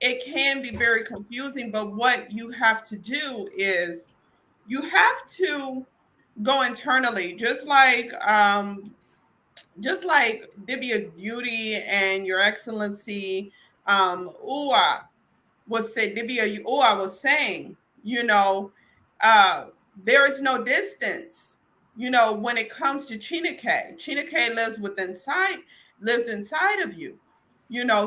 it can be very confusing. But what you have to do is you have to go internally, just like Dibias Beauty and Your Excellency Ua Dibias Ua was saying, there is no distance, when it comes to ChinEke. ChinEke lives inside of you,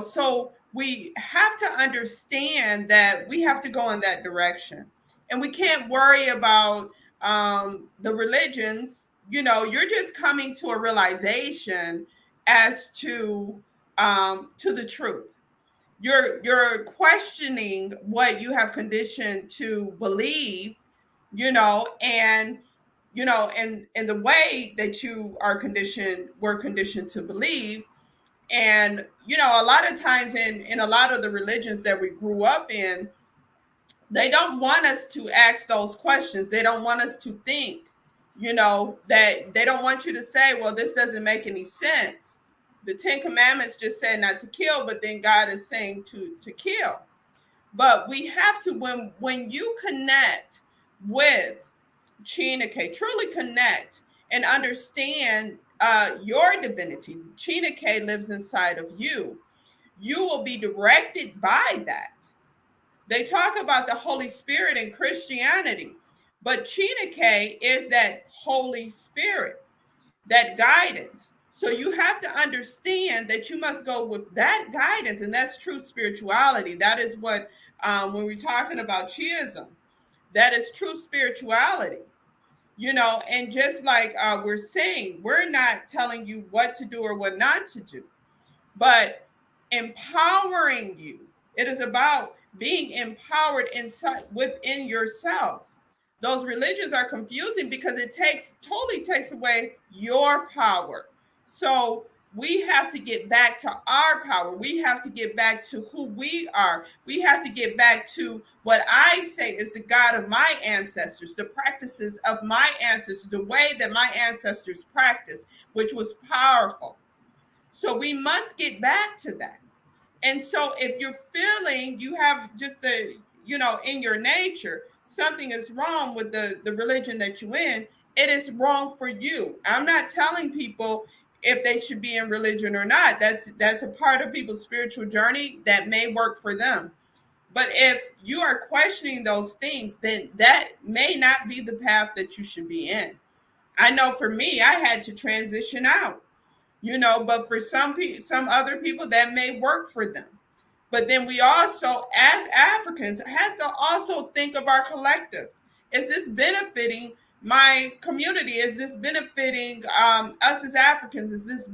so we have to understand that we have to go in that direction, and we can't worry about the religions. You're just coming to a realization as to the truth. You're questioning what you have conditioned to believe, and and the way that were conditioned to believe. And a lot of times in a lot of the religions that we grew up in, they don't want us to ask those questions. They don't want us to think, that they don't want you to say, well, this doesn't make any sense. The 10 Commandments just said not to kill, but then God is saying to kill. But we have to, when you connect with ChinEke, truly connect and understand your divinity. ChinEke lives inside of you. You will be directed by that. They talk about the Holy Spirit in Christianity, but ChinEke is that Holy Spirit, that guidance. So you have to understand that you must go with that guidance, and that's true spirituality. That is what, when we're talking about Chiism, that is true spirituality. And just like we're saying, we're not telling you what to do or what not to do, but empowering you. It is about being empowered within yourself. those religions are confusing because it totally takes away your power. So we have to get back to our power. We have to get back to who we are. We have to get back to what I say is the God of my ancestors, the practices of my ancestors, the way that my ancestors practiced, which was powerful. So we must get back to that. And so if you're feeling you have just the, in your nature, something is wrong with the religion that you're in, it is wrong for you. I'm not telling people if they should be in religion or not. That's a part of people's spiritual journey that may work for them. But if you are questioning those things, then that may not be the path that you should be in. I know for me, I had to transition out. But for some other people that may work for them. But then we also, as Africans, has to also think of our collective. Is this benefiting my community? Is this benefiting us as Africans? Is this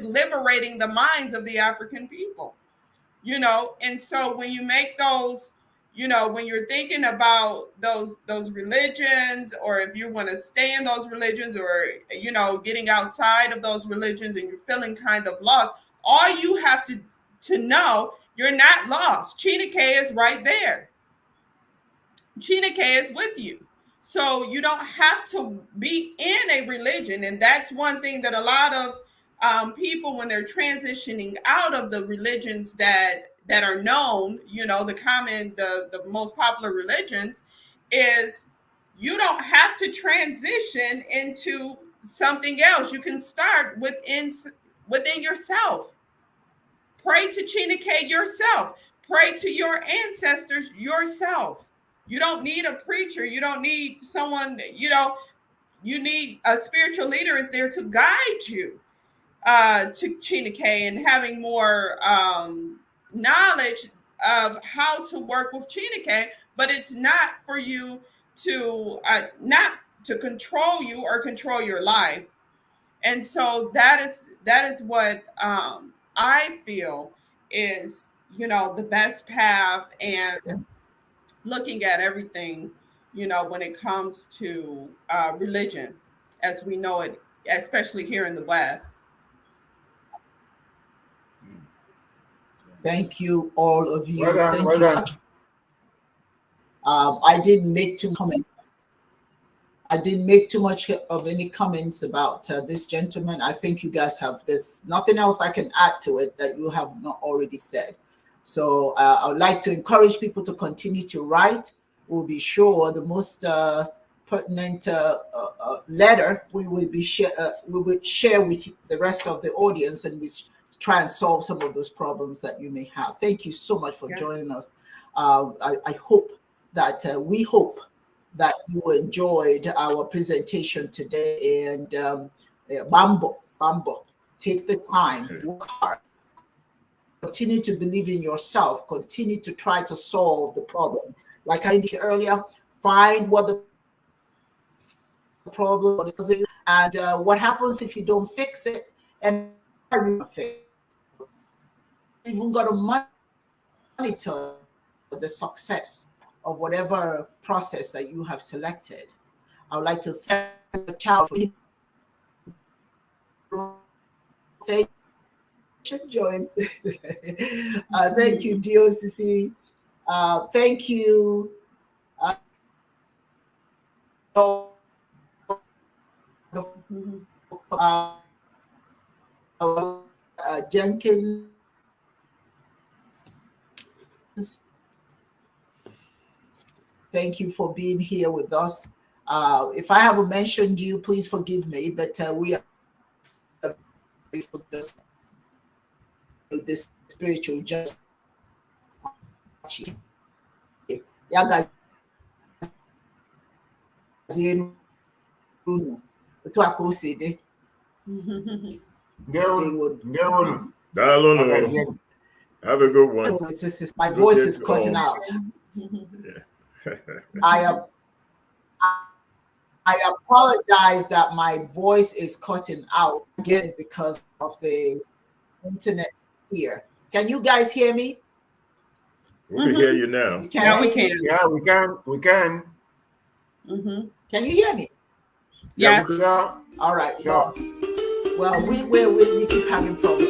liberating the minds of the African people? And so when you make those, when you're thinking about those religions, or if you want to stay in those religions, or getting outside of those religions and you're feeling kind of lost, all you have to know, you're not lost. ChinEke is right there. ChinEke is with you. So you don't have to be in a religion. And that's one thing that a lot of people, when they're transitioning out of the religions that are known, the most popular religions, is you don't have to transition into something else. You can start within yourself. Pray to ChinEke yourself. Pray to your ancestors yourself. You don't need a preacher. You don't need someone, you need a spiritual leader is there to guide you to ChinEke, and having more knowledge of how to work with ChinEke. But it's not for you to not to control you or control your life. And so that is what I feel is, the best path, and looking at everything, when it comes to religion as we know it, especially here in the West. Thank you, all of you. Well done, Thank well you. done. I didn't make too much of any comments about this gentleman. I think you guys have this. Nothing else I can add to it that you have not already said. So I would like to encourage people to continue to write. We'll be sure the most pertinent letter we will share with the rest of the audience, and we try and solve some of those problems that you may have. Thank you so much for joining us. I hope that we hope that you enjoyed our presentation today. And Mbo, take the time, work hard, continue to believe in yourself, continue to try to solve the problem. Like I did earlier, find what the problem is, and what happens if you don't fix it, and how you fix it. You've even got to monitor the success of whatever process that you have selected. I would like to thank the child for thank you, DOCC. Thank you. Jenkins. Thank you for being here with us. If I haven't mentioned you, please forgive me, but we are for this spiritual justice. Have a good one. My voice is cutting out. I apologize that my voice is cutting out. Again, it's because of the internet here. Can you guys hear me? We can hear you now. You can't Yeah, we hear me? can. Yeah, we can. We can. Mm-hmm. Can you hear me? Yeah. Sure. All right. Sure. Well, we keep having problems.